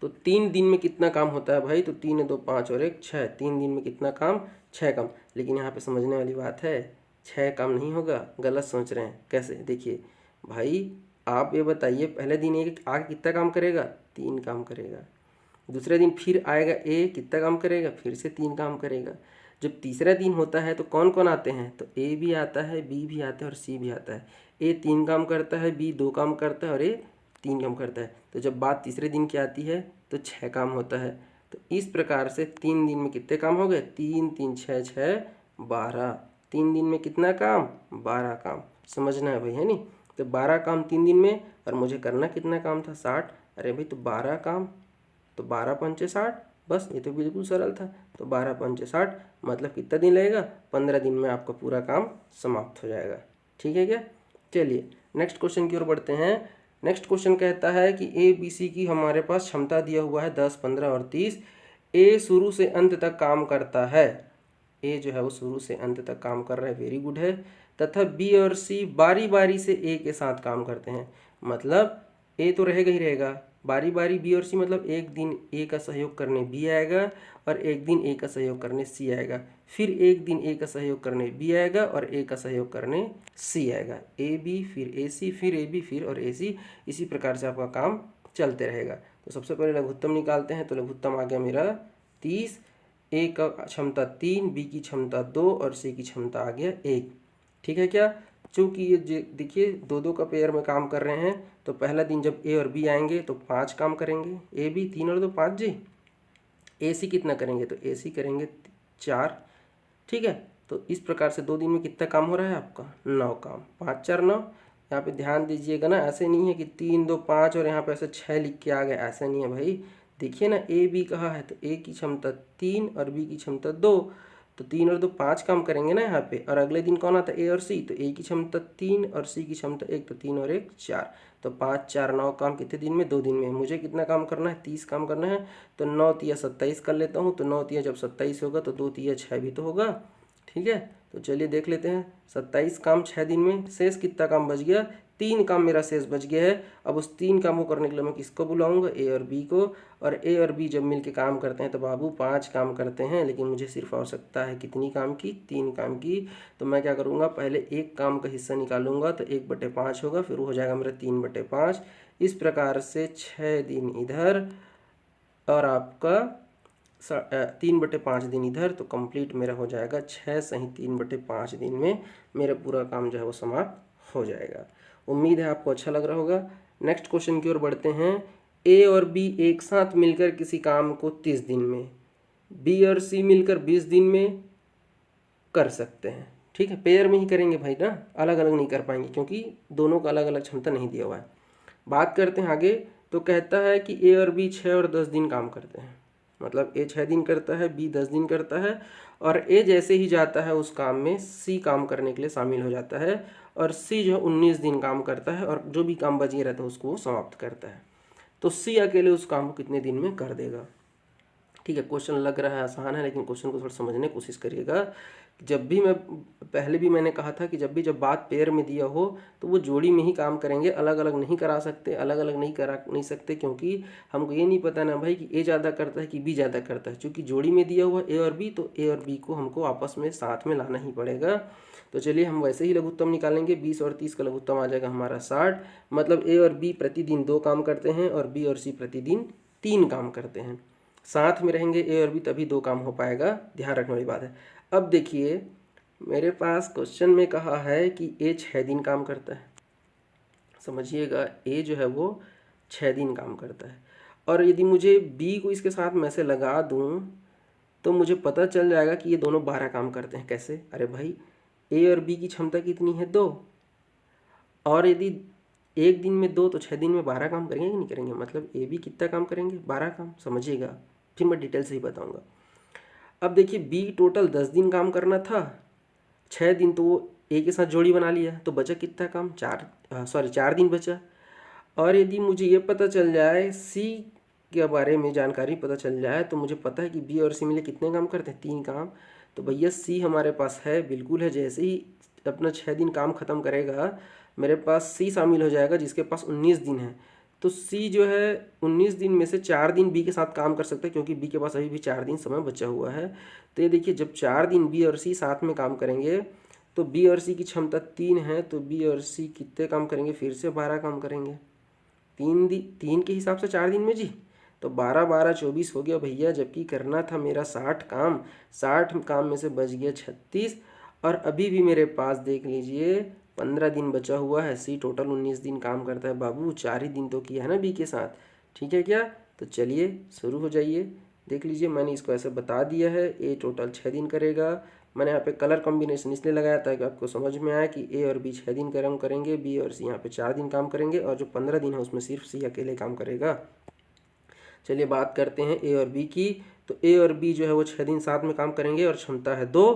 S1: तो 3 दिन में कितना काम होता है भाई, तो 3 2 5 और 1 6, 3 दिन में कितना काम, 6 काम। लेकिन यहाँ पे समझने वाली बात है, 6 काम नहीं होगा, गलत सोच रहे हैं। कैसे, देखिए भाई आप ये बताइए, पहले दिन एक आगे कितना काम करेगा, 3 काम करेगा। दूसरे दिन फिर आएगा ए, कितना काम करेगा, फिर से 3 काम करेगा। जब तीसरा दिन होता है तो कौन कौन आते हैं, तो ए भी आता है, बी भी आता है और सी भी आता है। ए 3 काम करता है, बी 2 काम करता है और ए 3 काम करता है। तो जब बात तीसरे दिन की आती है तो 6 काम होता है। तो इस प्रकार से 3 दिन में कितने काम हो गए, 3 3 6 6, 12। 3 दिन में कितना काम? 12 काम। समझना है भाई, है नहीं? तो 12 काम 3 दिन में, और मुझे करना कितना काम था? 60। अरे भाई तो 12 काम, तो 12 पंचे 60, बस ये तो बिल्कुल सरल था। तो 12 पंचे 60 मतलब कितना दिन लगेगा? 15 दिन में आपका पूरा काम समाप्त हो जाएगा। ठीक है क्या? चलिए नेक्स्ट क्वेश्चन की ओर बढ़ते हैं। नेक्स्ट क्वेश्चन कहता है कि ए बी सी की हमारे पास क्षमता दिया हुआ है 10, 15 और 30। ए शुरू से अंत तक काम करता है। ए जो है वो शुरू से अंत तक काम कर रहा है, वेरी गुड है। तथा बी और सी बारी बारी से ए के साथ काम करते हैं। मतलब ए तो रहेगा ही रहेगा, बारी बारी बी और सी, मतलब एक दिन ए का सहयोग करने बी आएगा और एक दिन ए का सहयोग करने सी आएगा, फिर एक दिन ए का सहयोग करने बी आएगा और ए का सहयोग करने सी आएगा। ए बी फिर ए सी फिर ए बी फिर और ए सी, इसी प्रकार से आपका काम चलते रहेगा। तो सबसे पहले लघुत्तम निकालते हैं। तो लघुत्तम आ गया मेरा 30। ए का क्षमता 3, बी की क्षमता 2 और सी की क्षमता आ गया 1। ठीक है क्या? चूँकि ये देखिए दो दो का पेयर में काम कर रहे हैं, तो पहला दिन जब ए और बी आएंगे तो 5 काम करेंगे। ए बी 3 और 2 5 जी। ए सी कितना करेंगे? तो ए सी करेंगे 4। ठीक है, तो इस प्रकार से 2 दिन में कितना काम हो रहा है आपका? 9 काम। 5 4 9। यहाँ पे ध्यान दीजिएगा ना, ऐसे नहीं है कि 3 2 5 और यहाँ पे ऐसे 6 लिख के आ गए, ऐसा नहीं है भाई। देखिए ना, ए बी कहाँ है? तो ए की क्षमता 3 और बी की क्षमता 2, तो 3 और 2 5 काम करेंगे ना यहाँ पे। और अगले दिन कौन आता है? ए और सी। तो ए की क्षमता 3 और सी की क्षमता 1, तो 3 और 1 4। तो 5 4 9 काम कितने दिन में? 2 दिन में। मुझे कितना काम करना है? 30 काम करना है। तो 9 तिया 27 कर लेता हूँ। तो 9 तिया जब 27 होगा तो 2 तिया 6 भी तो होगा। ठीक है, तो चलिए देख लेते हैं। 27 काम 6 दिन में, शेष कितना काम बच गया? 3 काम मेरा शेष बच गया है। अब उस 3 कामों करने के लिए मैं किसको बुलाऊंगा? ए और बी को। और ए और बी जब मिलके काम करते हैं तो बाबू 5 काम करते हैं, लेकिन मुझे सिर्फ आवश्यकता है कितनी काम की? 3 काम की। तो मैं क्या करूँगा? पहले एक काम का हिस्सा निकालूंगा, तो 1/5 होगा, फिर हो जाएगा मेरा 3/5। इस प्रकार से 6 दिन इधर और आपका 3/5 दिन इधर, तो कंप्लीट मेरा हो जाएगा 6 सही 3/5 दिन में मेरा पूरा काम जो है वो समाप्त हो जाएगा। उम्मीद है आपको अच्छा लग रहा होगा। नेक्स्ट क्वेश्चन की ओर बढ़ते हैं। ए और बी एक साथ मिलकर किसी काम को 30 दिन में, बी और सी मिलकर 20 दिन में कर सकते हैं। ठीक है, पेयर में ही करेंगे भाई ना, अलग अलग नहीं कर पाएंगे क्योंकि दोनों का अलग अलग क्षमता नहीं दिया हुआ है। बात करते हैं आगे। तो कहता है कि ए और बी 6 और 10 दिन काम करते हैं। मतलब ए 6 दिन करता है, बी 10 दिन करता है, और ए जैसे ही जाता है उस काम में सी काम करने के लिए शामिल हो जाता है, और सी जो है 19 दिन काम करता है, और जो भी काम बच गया रहता है उसको वो समाप्त करता है। तो सी अकेले उस काम को कितने दिन में कर देगा? ठीक है, क्वेश्चन लग रहा है आसान है, लेकिन क्वेश्चन को थोड़ा समझने की कोशिश करिएगा। जब भी मैं पहले भी मैंने कहा था कि जब बात पेयर में दिया हो तो वो जोड़ी में ही काम करेंगे, अलग अलग नहीं करा सकते, अलग अलग नहीं करा नहीं सकते, क्योंकि हमको ये नहीं पता ना भाई कि ए ज़्यादा करता है कि बी ज़्यादा करता है। चूँकि जोड़ी में दिया हुआ ए और बी, तो ए और बी को हमको आपस में साथ में लाना ही पड़ेगा। तो चलिए हम वैसे ही लघुत्तम निकालेंगे। 20 और 30 का लघुत्तम आ जाएगा हमारा 60। मतलब ए और बी प्रतिदिन 2 काम करते हैं और बी और सी प्रतिदिन 3 काम करते हैं। साथ में रहेंगे ए और बी तभी 2 काम हो पाएगा, ध्यान रखने वाली बात है। अब देखिए मेरे पास क्वेश्चन में कहा है कि ए 6 दिन काम करता है। समझिएगा, ए जो है वो 6 दिन काम करता है, और यदि मुझे बी को इसके साथ में से लगा दूं तो मुझे पता चल जाएगा कि ये दोनों 12 काम करते हैं। कैसे? अरे भाई ए और बी की क्षमता कितनी है? 2। और यदि एक दिन में 2 तो 6 दिन में 12 काम करेंगे कि नहीं करेंगे? मतलब ए बी कितना काम करेंगे? 12 काम। समझिएगा, फिर मैं डिटेल से ही बताऊंगा। अब देखिए बी टोटल 10 दिन काम करना था, 6 दिन तो वो ए के साथ जोड़ी बना लिया, तो बचा कितना काम? 4 दिन बचा। और यदि मुझे ये पता चल जाए सी के बारे में जानकारी पता चल जाए, तो मुझे पता है कि बी और सी मिले कितने काम करते हैं? 3 काम। तो भैया सी हमारे पास है, बिल्कुल है। जैसे ही अपना 6 दिन काम ख़त्म करेगा मेरे पास सी शामिल हो जाएगा, जिसके पास 19 दिन है। तो सी जो है 19 दिन में से 4 दिन बी के साथ काम कर सकता है, क्योंकि बी के पास अभी भी 4 दिन समय बचा हुआ है। तो ये देखिए, जब 4 दिन बी और सी साथ में काम करेंगे तो बी और सी की क्षमता 3 है, तो बी और सी कितने काम करेंगे? फिर से 12 काम करेंगे। 3 के हिसाब से 4 दिन में जी। तो 12 12 24 हो गया भैया, जबकि करना था मेरा 60 काम। 60 काम में से बच गया 36, और अभी भी मेरे पास देख लीजिए 15 दिन बचा हुआ है। सी टोटल 19 दिन काम करता है बाबू, 4 ही दिन तो किया है ना बी के साथ। ठीक है क्या? तो चलिए शुरू हो जाइए। देख लीजिए मैंने इसको ऐसे बता दिया है। ए टोटल 6 दिन करेगा। मैंने यहाँ पे कलर कॉम्बिनेशन इसलिए लगाया ताकि आपको समझ में आए कि ए और बी 6 दिन काम करेंगे, बी और सी यहाँ पे 4 दिन काम करेंगे, और जो 15 दिन है उसमें सिर्फ सी अकेले काम करेगा। चलिए बात करते हैं ए और बी की। तो ए और बी जो है वो 6 दिन साथ में काम करेंगे और क्षमता है 2,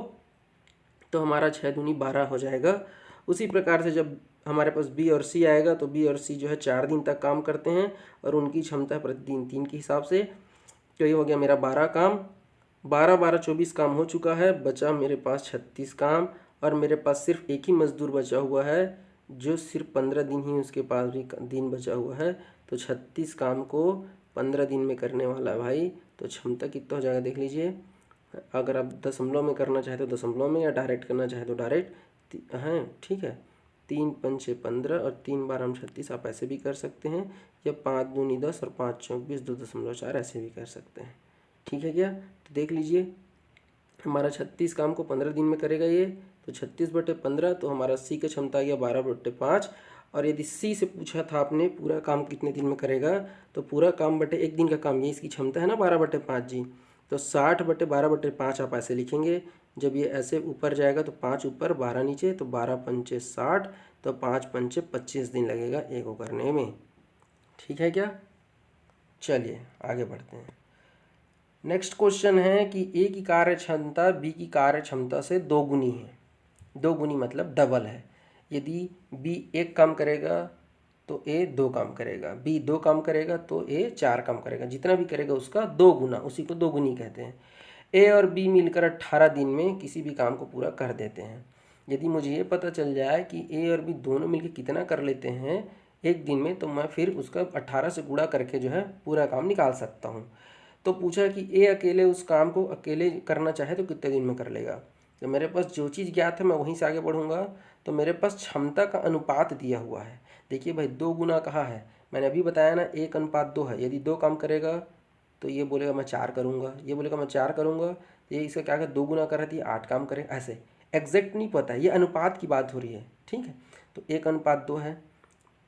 S1: तो हमारा 6 दूनी 12 हो जाएगा। उसी प्रकार से जब हमारे पास बी और सी आएगा तो बी और सी जो है 4 दिन तक काम करते हैं और उनकी क्षमता है प्रतिदिन 3 के हिसाब से। तो ये हो गया मेरा 12 काम। 12 12 24 काम हो चुका है, बचा मेरे पास 36 काम, और मेरे पास सिर्फ एक ही मजदूर बचा हुआ है जो सिर्फ 15 दिन ही उसके पास भी दिन बचा हुआ है। तो 36 काम को 15 दिन में करने वाला है भाई। तो क्षमता कितना हो जाएगा देख लीजिए। अगर आप दशमलव में करना चाहे तो दशमलव में, या डायरेक्ट करना चाहे तो डायरेक्ट हैं, ठीक है। 3 5 6 15 और 3 12 36 आप ऐसे भी कर सकते हैं, या 5 दूनी 10 और 5 चौक 20 2.4 ऐसे भी कर सकते हैं, ठीक है क्या। तो देख लीजिए हमारा 36 काम को 15 दिन में करेगा ये। तो 36/15, तो हमारा सी की क्षमता आ गया 12/5। और यदि सी से पूछा था आपने पूरा काम कितने दिन में करेगा, तो पूरा काम बटे 1 दिन का काम, ये इसकी क्षमता है ना 12/5 जी। तो 60/12/5 आप ऐसे लिखेंगे। जब ये ऐसे ऊपर जाएगा तो 5 ऊपर 12 नीचे, तो 12 पंचे 60, तो 5 पंचे 25 दिन लगेगा ए को करने में, ठीक है क्या। चलिए आगे बढ़ते हैं। नेक्स्ट क्वेश्चन है कि ए की कार्य क्षमता बी की कार्य क्षमता से 2 गुनी है। 2 गुनी मतलब डबल है। यदि बी 1 काम करेगा तो ए 2 काम करेगा, बी 2 काम करेगा तो ए 4 काम करेगा, जितना भी करेगा उसका 2 गुना, उसी को 2 गुनी कहते हैं। ए और बी मिलकर 18 दिन में किसी भी काम को पूरा कर देते हैं। यदि मुझे ये पता चल जाए कि ए और बी दोनों मिलकर कितना कर लेते हैं 1 दिन में, तो मैं फिर उसका 18 से गुणा करके जो है पूरा काम निकाल सकता हूँ। तो पूछा कि ए अकेले उस काम को अकेले करना चाहे तो कितने दिन में कर लेगा। तो मेरे पास जो चीज़ ज्ञात है मैं वहीं से आगे बढ़ूँगा। तो मेरे पास क्षमता का अनुपात दिया हुआ है। देखिए भाई 2 गुना कहाँ है, मैंने अभी बताया ना 1:2 है। यदि 2 काम करेगा तो ये बोलेगा मैं 4 करूँगा, ये बोलेगा मैं 4 करूँगा, तो ये इसका क्या कर 2 गुना कर रही है 8 काम करे, ऐसे एग्जैक्ट नहीं पता है, ये अनुपात की बात हो रही है, ठीक है। तो 1:2 है।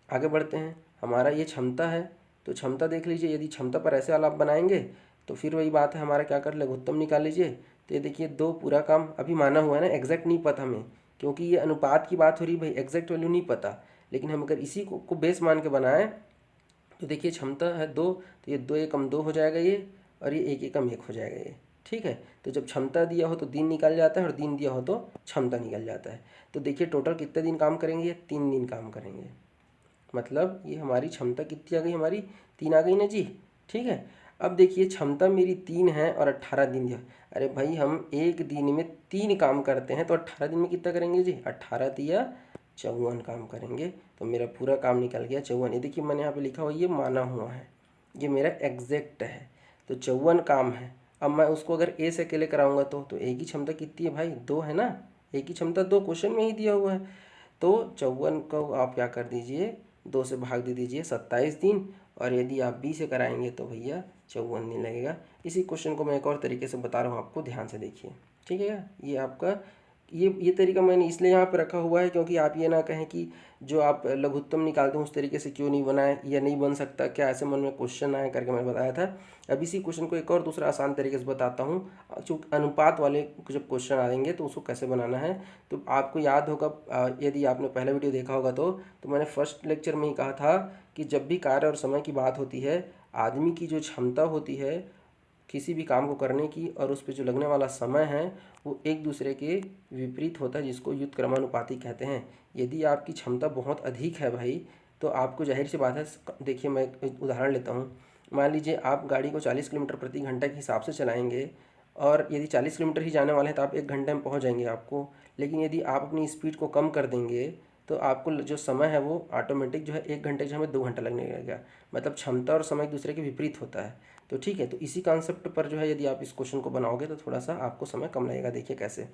S1: आगे बढ़ते हैं, हमारा ये क्षमता है। तो क्षमता देख लीजिए, यदि क्षमता पर ऐसे वाला आप बनाएंगे तो फिर वही बात है, हमारा क्या कर लघुत्तम निकाल लीजिए। तो ये देखिए 2 पूरा काम अभी माना हुआ है ना, एग्जैक्ट नहीं पता हमें, क्योंकि ये अनुपात की बात हो रही है भाई, एग्जैक्ट वैल्यू नहीं पता। लेकिन हम अगर इसी को बेस मान के बनाएं तो देखिए क्षमता है 2, तो ये 2 एकम 2 हो जाएगा ये, और ये 1 एकम 1 हो जाएगा ये, ठीक है। तो जब क्षमता दिया हो तो दिन निकल जाता है, और दिन दिया हो तो क्षमता निकल जाता है। तो देखिए टोटल कितने दिन काम करेंगे, 3 दिन काम करेंगे। मतलब ये हमारी क्षमता कितनी आ गई, हमारी 3 आ गई ना जी, ठीक है। अब देखिए क्षमता मेरी 3 है और 18 दिन दिया। अरे भाई हम 1 दिन में 3 काम करते हैं, तो 18 दिन में कितना करेंगे जी, 18 तिया 54 काम करेंगे। तो मेरा पूरा काम निकल गया 54। ये देखिए मैंने यहाँ पे लिखा हुआ ये माना हुआ है, ये मेरा एग्जैक्ट है। तो 54 काम है। अब मैं उसको अगर ए से अकेले कराऊंगा तो ए की क्षमता कितनी है भाई, 2 है ना, ए की क्षमता 2 क्वेश्चन में ही दिया हुआ है। तो 54 को आप क्या कर दीजिए, 2 से भाग दे दीजिए 27 दिन, और यदि आप बी से कराएंगे तो भैया 54 दिन लगेगा। इसी क्वेश्चन को मैं एक और तरीके से बता रहा हूँ आपको, ध्यान से देखिए, ठीक है। ये आपका ये तरीका मैंने इसलिए यहाँ पे रखा हुआ है क्योंकि आप ये ना कहें कि जो आप लघुत्तम निकालते हैं उस तरीके से क्यों नहीं बनाए, या नहीं बन सकता क्या, ऐसे मन में क्वेश्चन आए करके मैंने बताया था। अब इसी क्वेश्चन को एक और दूसरा आसान तरीके से बताता हूँ। चूँकि अनुपात वाले जब क्वेश्चन आएंगे तो उसको कैसे बनाना है, तो आपको याद होगा, यदि आपने पहला वीडियो देखा होगा तो मैंने फर्स्ट लेक्चर में ही कहा था कि जब भी कार्य और समय की बात होती है, आदमी की जो क्षमता होती है किसी भी काम को करने की, और उस पर जो लगने वाला समय है वो एक दूसरे के विपरीत होता है, जिसको व्युत्क्रमानुपाती कहते हैं। यदि आपकी क्षमता बहुत अधिक है भाई, तो आपको जाहिर सी बात है, देखिए मैं एक उदाहरण लेता हूँ। मान लीजिए आप गाड़ी को 40 किलोमीटर प्रति घंटा के हिसाब से चलाएंगे, और यदि 40 किलोमीटर ही जाने वाले हैं तो आप 1 घंटे में पहुँच जाएंगे आपको। लेकिन यदि आप अपनी स्पीड को कम कर देंगे तो आपको जो समय है वो ऑटोमेटिक जो है 1 घंटे की जगह 2 घंटा लगने लगेगा। मतलब क्षमता और समय एक दूसरे के विपरीत होता है। तो ठीक है, तो इसी कॉन्सेप्ट पर जो है यदि आप इस क्वेश्चन को बनाओगे तो थोड़ा सा आपको समय कम लगेगा। देखिए कैसे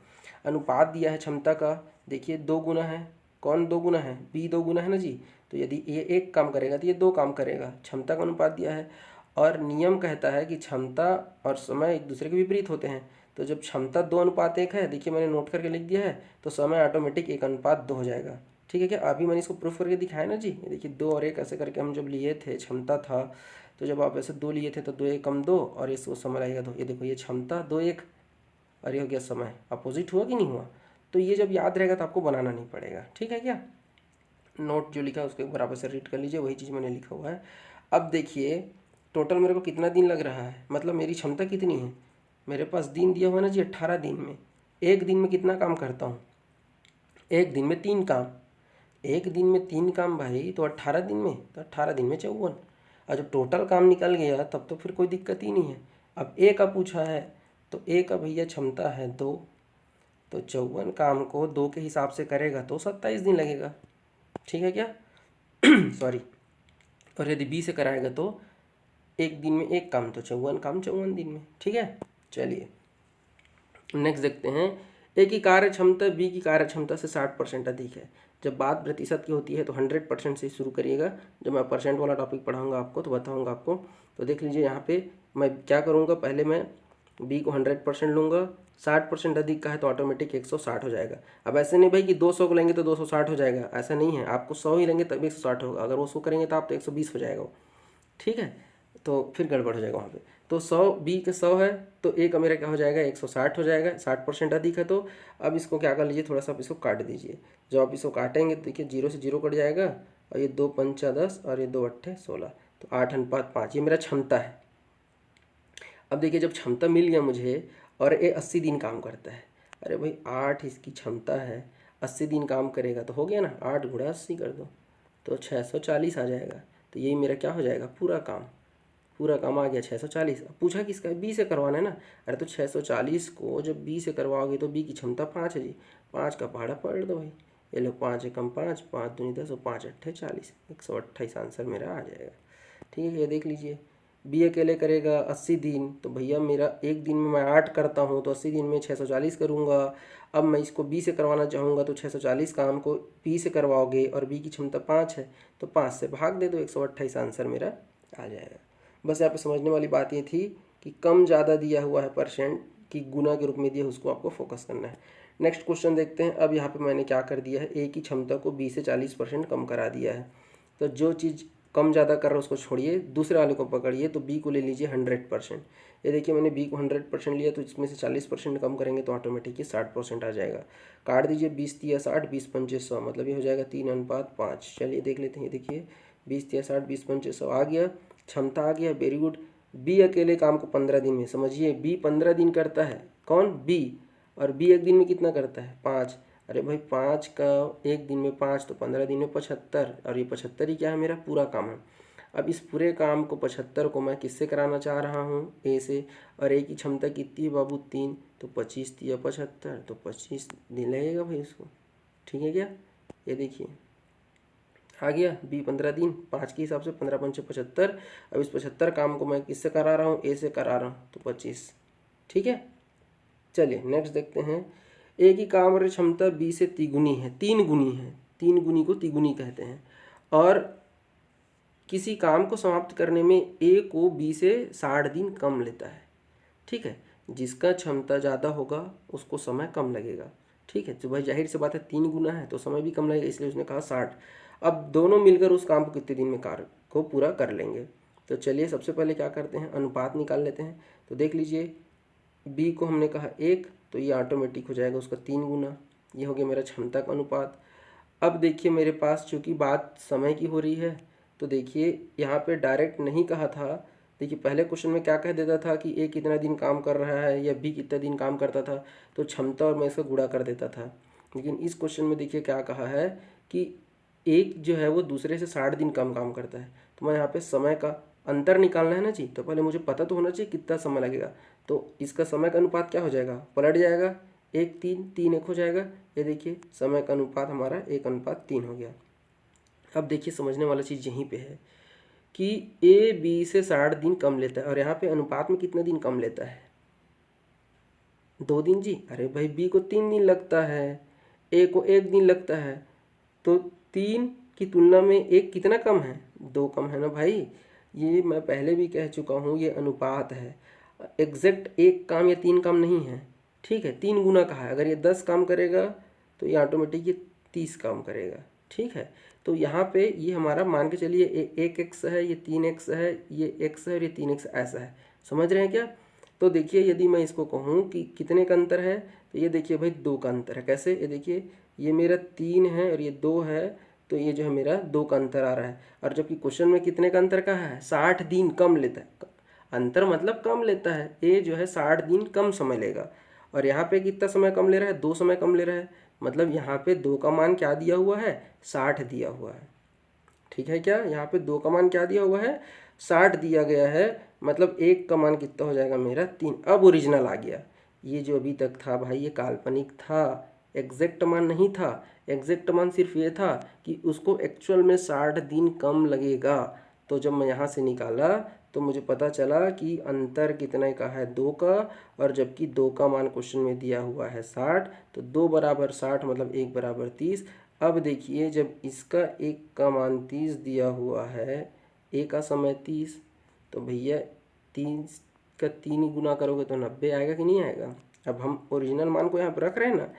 S1: अनुपात दिया है क्षमता का, देखिए 2 गुना है। कौन 2 गुना है, बी 2 गुना है ना जी। तो यदि ये 1 काम करेगा तो ये 2 काम करेगा, क्षमता का अनुपात दिया है। और नियम कहता है कि क्षमता और समय एक दूसरे के विपरीत होते हैं। तो जब क्षमता 2:1 है, देखिए मैंने नोट करके लिख दिया है, तो समय ऑटोमेटिक 1:2 हो जाएगा। ठीक है क्या, अभी मैंने इसको प्रूफ करके दिखाया ना जी। ये देखिए 2 और 1 ऐसे करके हम जब लिए थे, क्षमता था तो जब आप ऐसे 2 लिए थे तो 2 1 कम 2 और ये समय लगेगा 2। ये देखो ये क्षमता 2 1 और ये हो गया समय, अपोजिट हुआ कि नहीं हुआ। तो ये जब याद रहेगा तो आपको बनाना नहीं पड़ेगा, ठीक है क्या। नोट जो लिखा है उसको एक बार आप ऐसे रीड कर लीजिए, वही चीज़ मैंने लिखा हुआ है। अब देखिए टोटल मेरे को कितना दिन लग रहा है, मतलब मेरी क्षमता कितनी है। मेरे पास दिन दिया हुआ है ना जी 18 दिन में। एक दिन में कितना काम करता हूँ, एक दिन में 3 काम। एक दिन में 3 काम भाई, तो 18 दिन में, तो 18 दिन में 54। और जब टोटल काम निकल गया तब तो फिर कोई दिक्कत ही नहीं है। अब ए का पूछा है तो ए का भैया क्षमता है 2, तो 54 काम को 2 के हिसाब से करेगा तो 27 दिन लगेगा, ठीक है क्या। सॉरी। और यदि बी से कराएगा तो एक दिन में 1 काम, तो 54 काम 54 दिन में, ठीक है। चलिए नेक्स्ट देखते हैं। ए की कार्य क्षमता बी की कार्य क्षमता से 60% अधिक है। जब बात प्रतिशत की होती है तो 100% से शुरू करिएगा। जब मैं परसेंट वाला टॉपिक पढ़ाऊंगा आपको तो बताऊंगा आपको। तो देख लीजिए यहाँ पे मैं क्या करूँगा, पहले मैं बी को 100% लूँगा। 60% अधिक का है तो ऑटोमेटिक 160 हो जाएगा। अब ऐसे नहीं भाई कि 200 को लेंगे तो 260 हो जाएगा, ऐसा नहीं है। आपको 100 ही लेंगे तब 160 होगा, अगर वो 100 करेंगे तो आप तो 120 हो जाएगा वो, ठीक है। तो फिर गड़बड़ हो जाएगा वहाँ पे। तो 100 बी के 100 है तो ए का मेरा क्या हो जाएगा 160 हो जाएगा। 60% अधिक है तो अब इसको क्या कर लीजिए, थोड़ा सा आप इसको काट दीजिए। जब आप इसको काटेंगे तो देखिए 0 से 0 कट जाएगा और ये 2 पंचा 10 और ये 2 अट्ठे 16, तो 8:5, ये मेरा क्षमता है। अब देखिए जब क्षमता मिल गया मुझे और ये 80 दिन काम करता है, अरे भाई 8 इसकी क्षमता है, 80 दिन काम करेगा तो हो गया ना, 8 गुणा 80 कर दो तो 640 आ जाएगा। तो यही मेरा क्या हो जाएगा, पूरा काम। पूरा काम आ गया 640। अब पूछा किसका है, बी से करवाना है ना। अरे तो 640 को जब बी से करवाओगे तो बी की क्षमता 5 है जी, 5 का पहाड़ा पढ़ दो भाई। ये लो 5 एकम 5, 5 दूनी 10 और 5 अट्ठे 40, 128 आंसर मेरा आ जाएगा, ठीक है। ये देख लीजिए बी अकेले करेगा 80 दिन, तो भैया मेरा एक दिन में मैं 8 करता हूँ तो 80 दिन में 640 करूँगा। अब मैं इसको बी से करवाना चाहूँगा तो 640 काम को बी से करवाओगे और बी की क्षमता 5 है तो 5 से भाग दे दो, 128 आंसर मेरा आ जाएगा। बस यहाँ पे समझने वाली बात ये थी कि कम ज़्यादा दिया हुआ है परसेंट की गुना के रूप में दिया, उसको आपको फोकस करना है। नेक्स्ट क्वेश्चन देखते हैं। अब यहाँ पे मैंने क्या कर दिया है, ए की क्षमता को बी से 40% कम करा दिया है। तो जो चीज़ कम ज़्यादा कर रहा है उसको छोड़िए, दूसरे वाले को पकड़िए। तो बी को ले लीजिए 100%। ये देखिए मैंने बी को 100% लिया तो इसमें से 40% कम करेंगे तो ऑटोमेटिक ये 60% आ जाएगा। काट दीजिए 20 तिया 60, 20 पंचे 100, मतलब ये हो जाएगा 3:5। चलिए देख लेते हैं। देखिए 20 तिया 60, 20 पंचे 100 आ गया, क्षमता आ गया, वेरी गुड। बी अकेले काम को 15 दिन में, समझिए बी 15 दिन करता है, कौन, बी। और बी एक दिन में कितना करता है, 5। अरे भाई 5 का एक दिन में 5 तो 15 दिन में 75, और ये 75 ही क्या है, मेरा पूरा काम है। अब इस पूरे काम को 75 को मैं किससे कराना चाह रहा हूँ, ए से। और ए की क्षमता कितनी है बाबू, 3, तो 25 तिया 75, तो 25 दिन लगेगा भाई इसको, ठीक है क्या। ये देखिए आ गया बी 15 दिन, 5 के हिसाब से 15 पंचे 75। अब इस 75 काम को मैं किससे करा रहा हूँ, ए से करा रहा हूँ, तो 25, ठीक है। चलिए नेक्स्ट देखते हैं। ए की काम और क्षमता बी से तिगुनी है, 3 गुनी है, 3 गुनी को तिगुनी कहते हैं। और किसी काम को समाप्त करने में ए को बी से 60 दिन कम लेता है, ठीक है। जिसका क्षमता ज़्यादा होगा उसको समय कम लगेगा, ठीक है। तो भाई जाहिर सी बात है 3 गुना है तो समय भी कम लगेगा, इसलिए उसने कहा 60। अब दोनों मिलकर उस काम को कितने दिन में कार्य को पूरा कर लेंगे। तो चलिए सबसे पहले क्या करते हैं, अनुपात निकाल लेते हैं। तो देख लीजिए बी को हमने कहा 1, तो ये ऑटोमेटिक हो जाएगा उसका 3 गुना। ये हो गया मेरा क्षमता का अनुपात। अब देखिए मेरे पास चूँकि बात समय की हो रही है तो देखिए यहाँ पे डायरेक्ट नहीं कहा था। देखिए पहले क्वेश्चन में क्या कह देता था कि ए कितना दिन काम कर रहा है या बी कितना दिन काम करता था, तो क्षमता और मैं इसका गुणा कर देता था। लेकिन इस क्वेश्चन में देखिए क्या कहा है कि एक जो है वो दूसरे से 60 दिन कम काम करता है। तो मैं यहाँ पे समय का अंतर निकालना है ना जी, तो पहले मुझे पता तो होना चाहिए कितना समय लगेगा। तो इसका समय का अनुपात क्या हो जाएगा, पलट जाएगा, 1 3 3 1 हो जाएगा। ये देखिए समय का अनुपात हमारा 1:3 हो गया। अब देखिए समझने वाला चीज़ यहीं पे है कि ए बी से 60 दिन कम लेता है और यहाँ पे अनुपात में कितने दिन कम लेता है, 2 दिन जी। अरे भाई बी को 3 दिन लगता है, ए को 1 दिन लगता है, तो 3 की तुलना में 1 कितना कम है, 2 कम है ना भाई। ये मैं पहले भी कह चुका हूँ, ये अनुपात है, एग्जैक्ट 1 काम या 3 काम नहीं है, ठीक है। 3 गुना कहा है, अगर ये 10 काम करेगा तो ये ऑटोमेटिक ये 30 काम करेगा, ठीक है। तो यहाँ पे ये हमारा मान के चलिए एक एक्स है, ये 3x है, ये x है और ये 3x ऐसा है। समझ रहे हैं क्या? तो देखिए यदि मैं इसको कहूँ कि कितने का अंतर है, तो ये देखिए भाई 2 का अंतर है। कैसे? ये देखिए ये मेरा 3 है और ये 2 है, तो ये जो है मेरा 2 का अंतर आ रहा है। और जबकि क्वेश्चन में कितने का अंतर कहा है? 60 दिन कम लेता है। अंतर मतलब कम लेता है, ए जो है 60 दिन कम समय लेगा। और यहाँ पे कितना समय कम ले रहा है? 2 समय कम ले रहा है। मतलब यहाँ पे 2 का मान क्या दिया हुआ है? 60 दिया हुआ है। ठीक है क्या? यहाँ पे 2 का मान क्या दिया हुआ है? 60 दिया गया है। मतलब 1 का मान कितना हो जाएगा मेरा? 3। अब ओरिजिनल आ गया। ये जो अभी तक था भाई ये काल्पनिक था, एग्जैक्ट मान नहीं था। एग्जैक्ट मान सिर्फ ये था कि उसको एक्चुअल में 60 दिन कम लगेगा। तो जब मैं यहाँ से निकाला तो मुझे पता चला कि अंतर कितने का है? 2 का। और जबकि 2 का मान क्वेश्चन में दिया हुआ है 60, तो 2 बराबर 60 मतलब 1 बराबर 30। अब देखिए जब इसका 1 का मान 30 दिया हुआ है, ए का समय 30, तो भैया 30 का 3 ही गुना करोगे तो 90 आएगा कि नहीं आएगा? अब हम ओरिजिनल मान को यहाँ पर रख रहे हैं ना।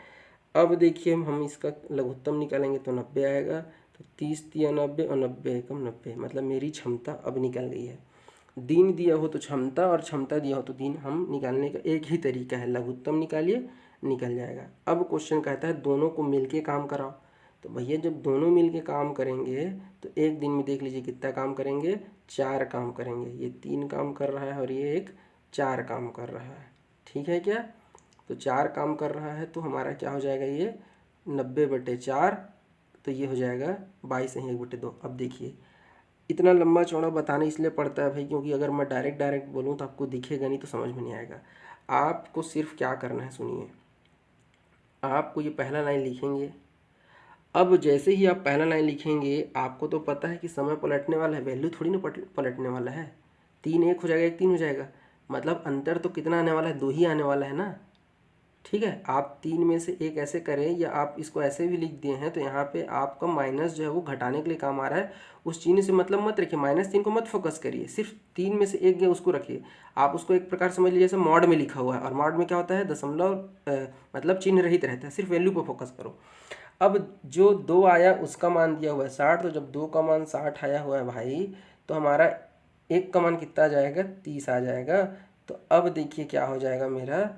S1: अब देखिए हम इसका लघुत्तम निकालेंगे तो 90 आएगा। तो 30 दिया 90 और 90 एकम 90, मतलब मेरी क्षमता अब निकल गई है। दिन दिया हो तो क्षमता और क्षमता दिया हो तो दिन, हम निकालने का एक ही तरीका है, लघुत्तम निकालिए निकल जाएगा। अब क्वेश्चन कहता है दोनों को मिलके काम कराओ। तो भैया जब दोनों मिलके काम करेंगे तो एक दिन में देख लीजिए कितना काम करेंगे? 4 काम करेंगे। ये 3 काम कर रहा है और ये एक 4 काम कर रहा है। ठीक है क्या? तो 4 काम कर रहा है तो हमारा क्या हो जाएगा? ये 90/4, तो ये हो जाएगा 22 नहीं 1/2। अब देखिए इतना लंबा चौड़ा बताना इसलिए पड़ता है भाई, क्योंकि अगर मैं डायरेक्ट बोलूँ तो आपको दिखेगा नहीं, तो समझ में नहीं आएगा। आपको सिर्फ क्या करना है सुनिए, आपको ये पहला लाइन लिखेंगे। अब जैसे ही आप पहला लाइन लिखेंगे आपको तो पता है कि समय पलटने वाला है, वैल्यू थोड़ी ना पलटने वाला है। 3 1 हो जाएगा, 1 3 हो जाएगा। मतलब अंतर तो कितना आने वाला है? 2 ही आने वाला है ना। ठीक है, आप 3 में से एक ऐसे करें या आप इसको ऐसे भी लिख दिए हैं तो यहाँ पे आपका माइनस जो है वो घटाने के लिए काम आ रहा है। उस चिन्ह से मतलब मत रखिए, -3 को मत फोकस करिए, सिर्फ 3 में से एक गया उसको रखिए। आप उसको एक प्रकार समझ लीजिए जैसे मॉड में लिखा हुआ है, और मॉड में क्या होता है? दशमलव मतलब चिन्ह रहित रहता है, सिर्फ वैल्यू पर फोकस करो। अब जो 2 आया उसका मान दिया हुआ है 60, तो जब 2 का मान 60 आया हुआ है भाई, तो हमारा 1 का मान कितना आ जाएगा? 30 आ जाएगा। तो अब देखिए क्या हो जाएगा मेरा,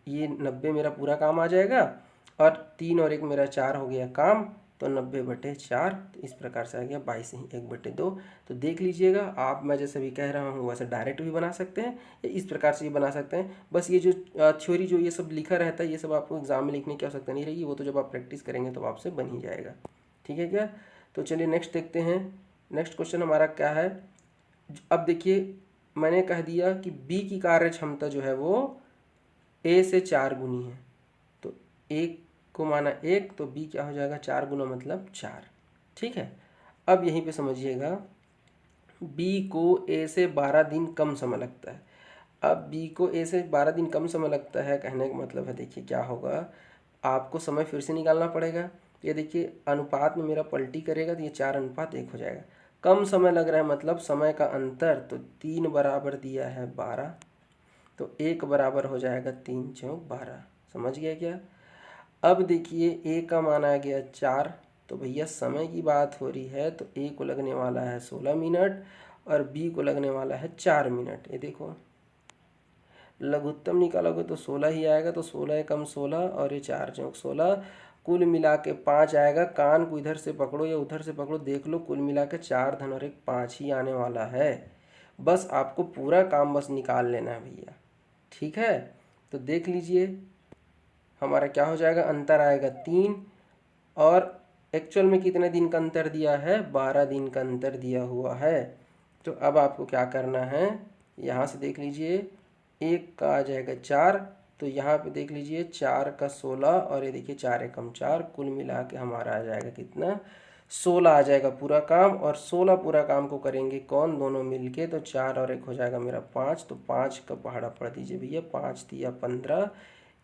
S1: ये 90 मेरा पूरा काम आ जाएगा, और 3 और 1 मेरा 4 हो गया काम। तो 90/4, तो इस प्रकार से आ गया 22 ही 1/2। तो देख लीजिएगा आप, मैं जैसे भी कह रहा हूँ वैसे डायरेक्ट भी बना सकते हैं या इस प्रकार से भी बना सकते हैं। बस ये जो थ्योरी जो ये सब लिखा रहता है ये सब आपको एग्जाम में लिखने की आवश्यकता नहीं रहेगी, वो तो जब आप प्रैक्टिस करेंगे तो आपसे बन ही जाएगा। ठीक है क्या? तो चलिए नेक्स्ट देखते हैं। नेक्स्ट क्वेश्चन हमारा क्या है? अब देखिए मैंने कह दिया कि बी की कार्य क्षमता जो है वो ए से 4 गुनी है। तो ए को माना 1, तो बी क्या हो जाएगा? 4 गुना मतलब 4। ठीक है, अब यहीं पे समझिएगा, बी को ए से 12 दिन कम समय लगता है। अब बी को ए से 12 दिन कम समय लगता है, कहने का मतलब है देखिए क्या होगा, आपको समय फिर से निकालना पड़ेगा। ये देखिए अनुपात में मेरा पलटी करेगा तो ये 4:1 हो जाएगा। कम समय लग रहा है मतलब समय का अंतर, तो 3 बराबर दिया है 12, तो 1 बराबर हो जाएगा 3 चौक 12। समझ गया क्या? अब देखिए ए का मान आ गया 4, तो भैया समय की बात हो रही है तो ए को लगने वाला है 16 मिनट और बी को लगने वाला है 4 मिनट। ये देखो लघुत्तम निकालोगे तो 16 ही आएगा, तो 16 एकम 16 और ये 4 चौक 16, कुल मिला के 5 आएगा। कान को इधर से पकड़ो या उधर से पकड़ो, देख लो कुल मिला के 4 धन और 1 5 ही आने वाला है। बस आपको पूरा काम बस निकाल लेना है भैया। ठीक है, तो देख लीजिए हमारा क्या हो जाएगा, अंतर आएगा 3, और एक्चुअल में कितने दिन का अंतर दिया है? 12 दिन का अंतर दिया हुआ है। तो अब आपको क्या करना है, यहाँ से देख लीजिए 1 का आ जाएगा 4, तो यहाँ पे देख लीजिए 4 का 16 और ये देखिए 4 एकम 4, कुल मिला के हमारा आ जाएगा कितना? 16 आ जाएगा पूरा काम। और 16 पूरा काम को करेंगे कौन? दोनों मिलके, तो 4 और 1 हो जाएगा मेरा 5, तो 5 का पहाड़ा पढ़ दीजिए भैया, 5 दिया 15,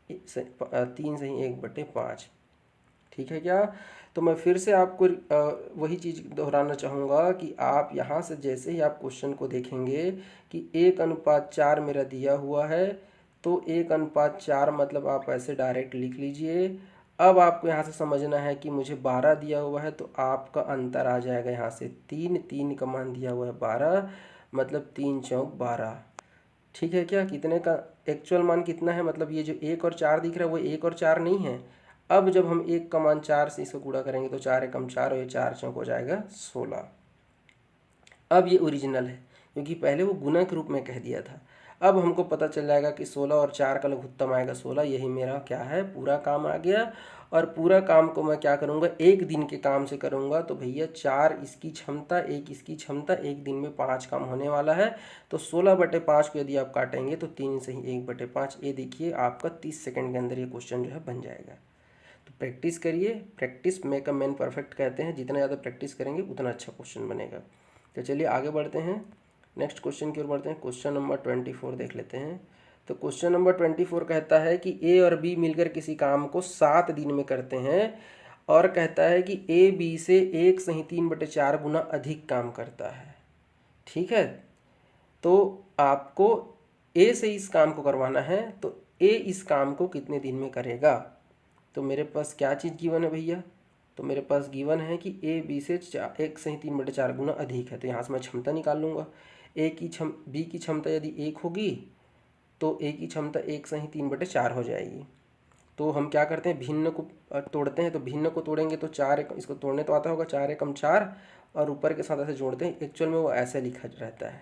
S1: 3 से ही 1/5। ठीक है क्या? तो मैं फिर से आपको वही चीज़ दोहराना चाहूँगा कि आप यहाँ से जैसे ही आप क्वेश्चन को देखेंगे कि 1:4 मेरा दिया हुआ है, तो 1:4 मतलब आप ऐसे डायरेक्ट लिख लीजिए। अब आपको यहाँ से समझना है कि मुझे 12 दिया हुआ है, तो आपका अंतर आ जाएगा यहाँ से 3, 3 का मान दिया हुआ है 12, मतलब 3 चौक 12। ठीक है क्या? कितने का एक्चुअल मान कितना है, मतलब ये जो 1 और 4 दिख रहा है वो 1 और 4 नहीं है। अब जब हम 1 का मान 4 से इसको गुणा करेंगे तो 4 एकम 4 और ये 4 चौक हो जाएगा 16। अब ये ओरिजिनल है क्योंकि पहले वो गुना के रूप में कह दिया था। अब हमको पता चल जाएगा कि 16 और 4 का लघुत्तम आएगा 16, यही मेरा क्या है, पूरा काम आ गया। और पूरा काम को मैं क्या करूँगा, एक दिन के काम से करूँगा। तो भैया 4 इसकी क्षमता, 1 इसकी क्षमता, एक दिन में 5 काम होने वाला है। तो 16/5 को यदि आप काटेंगे तो 3 से ही 1/5, ये देखिए आपका 30 सेकंड के अंदर ये क्वेश्चन जो है बन जाएगा। तो प्रैक्टिस करिए, practice make a man perfect कहते हैं, जितना ज़्यादा प्रैक्टिस करेंगे उतना अच्छा क्वेश्चन बनेगा। तो चलिए आगे बढ़ते हैं, नेक्स्ट क्वेश्चन की ओर बढ़ते हैं। क्वेश्चन नंबर 24 देख लेते हैं। तो क्वेश्चन नंबर 24 कहता है कि ए और बी मिलकर किसी काम को 7 दिन में करते हैं और कहता है कि ए बी से 1 सही 3/4 गुना अधिक काम करता है। ठीक है, तो आपको ए से इस काम को करवाना है, तो ए इस काम को कितने दिन में करेगा। तो मेरे पास क्या चीज़ गिवन है भैया, तो मेरे पास गिवन है कि ए बी से 1 सही 3/4 गुना अधिक है। तो यहाँ से मैं क्षमता निकाल लूँगा। बी की क्षमता यदि 1 होगी तो ए की क्षमता 1 सही 3/4 हो जाएगी। तो हम क्या करते हैं, भिन्न को तोड़ते हैं। तो भिन्न को तोड़ेंगे तो 4, इसको तोड़ने तो आता होगा, 4 एकम 4 और ऊपर के साथ ऐसे जोड़ते हैं। एक्चुअल में वो ऐसे लिखा रहता है,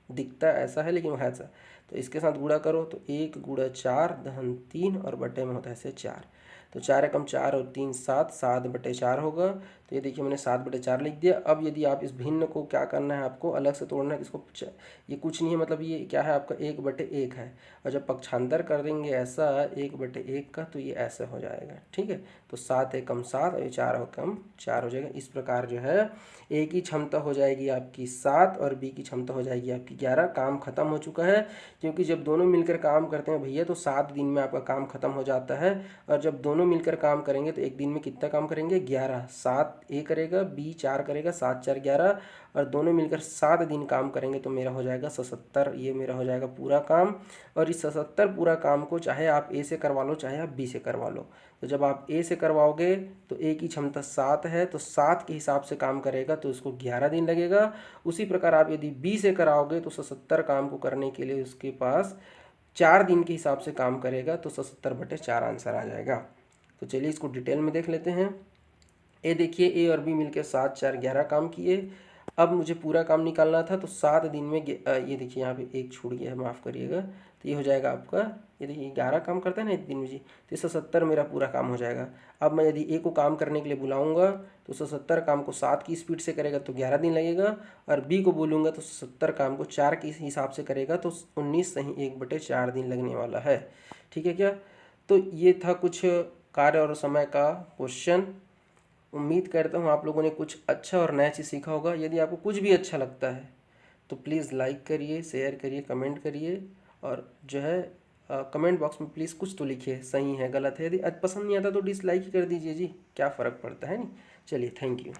S1: दिखता ऐसा है लेकिन वो ऐसा। तो इसके साथ गुणा करो तो 1 गुणा 4 धन 3 और बटे में होता है ऐसे 4। तो 4 एकम 4 और 3 7, 7/4 होगा। तो ये देखिए मैंने 7/4 लिख दिया। अब यदि आप इस भिन्न को क्या करना है, आपको अलग से तोड़ना है। इसको ये कुछ नहीं है, मतलब ये क्या है आपका 1/1 है। और जब पक्षांतर कर देंगे ऐसा 1/1 का, तो ये ऐसे हो जाएगा। ठीक है, तो 7 एकम 7 और 4 एकम 4 हो जाएगा। इस प्रकार जो है ए की क्षमता हो जाएगी आपकी 7 और बी की क्षमता हो जाएगी आपकी 11। काम खत्म हो चुका है, क्योंकि जब दोनों मिलकर काम करते हैं भैया तो 7 दिन में आपका काम खत्म हो जाता है। और जब दोनों मिलकर काम करेंगे तो एक दिन में कितना काम करेंगे, 11। 7 ए करेगा, बी 4 करेगा, 7 4 11, और दोनों मिलकर 7 दिन काम करेंगे तो मेरा हो जाएगा 77। ये मेरा हो जाएगा पूरा काम। और इस 77 पूरा काम को चाहे आप ए से करवा लो चाहे आप बी से करवा लो। तो जब आप ए से करवाओगे तो ए की क्षमता 7 है, तो 7 के हिसाब से काम करेगा तो उसको 11 दिन लगेगा। उसी प्रकार आप यदि बी से कराओगे तो 77 काम को करने के लिए उसके पास 4 दिन के हिसाब से काम करेगा, तो 77/4 आंसर आ जाएगा। तो चलिए इसको डिटेल में देख लेते हैं। ए देखिए, ए और बी मिलकर 7 4 11 काम किए। अब मुझे पूरा काम निकालना था, तो 7 दिन में ये देखिए यहाँ पे एक छूट गया है, माफ़ करिएगा। तो ये हो जाएगा आपका, ये देखिए 11 काम करता है ना एक दिन में जी, तो 170 मेरा पूरा काम हो जाएगा। अब मैं यदि ए को काम करने के लिए बुलाऊंगा तो 170 काम को 7 की स्पीड से करेगा तो 11 दिन लगेगा। और बी को बोलूँगा तो 70 काम को 4 के हिसाब से करेगा तो 19 सही 1/4 दिन लगने वाला है। ठीक है क्या? तो ये था कुछ कार्य और समय का क्वेश्चन। उम्मीद करता हूँ आप लोगों ने कुछ अच्छा और नया चीज़ सीखा होगा। यदि आपको कुछ भी अच्छा लगता है तो प्लीज़ लाइक करिए, शेयर करिए, कमेंट करिए। और जो है कमेंट बॉक्स में प्लीज़ कुछ तो लिखिए, सही है गलत है। यदि पसंद नहीं आता तो डिसलाइक ही कर दीजिए जी, क्या फ़र्क पड़ता है नहीं। चलिए, थैंक यू।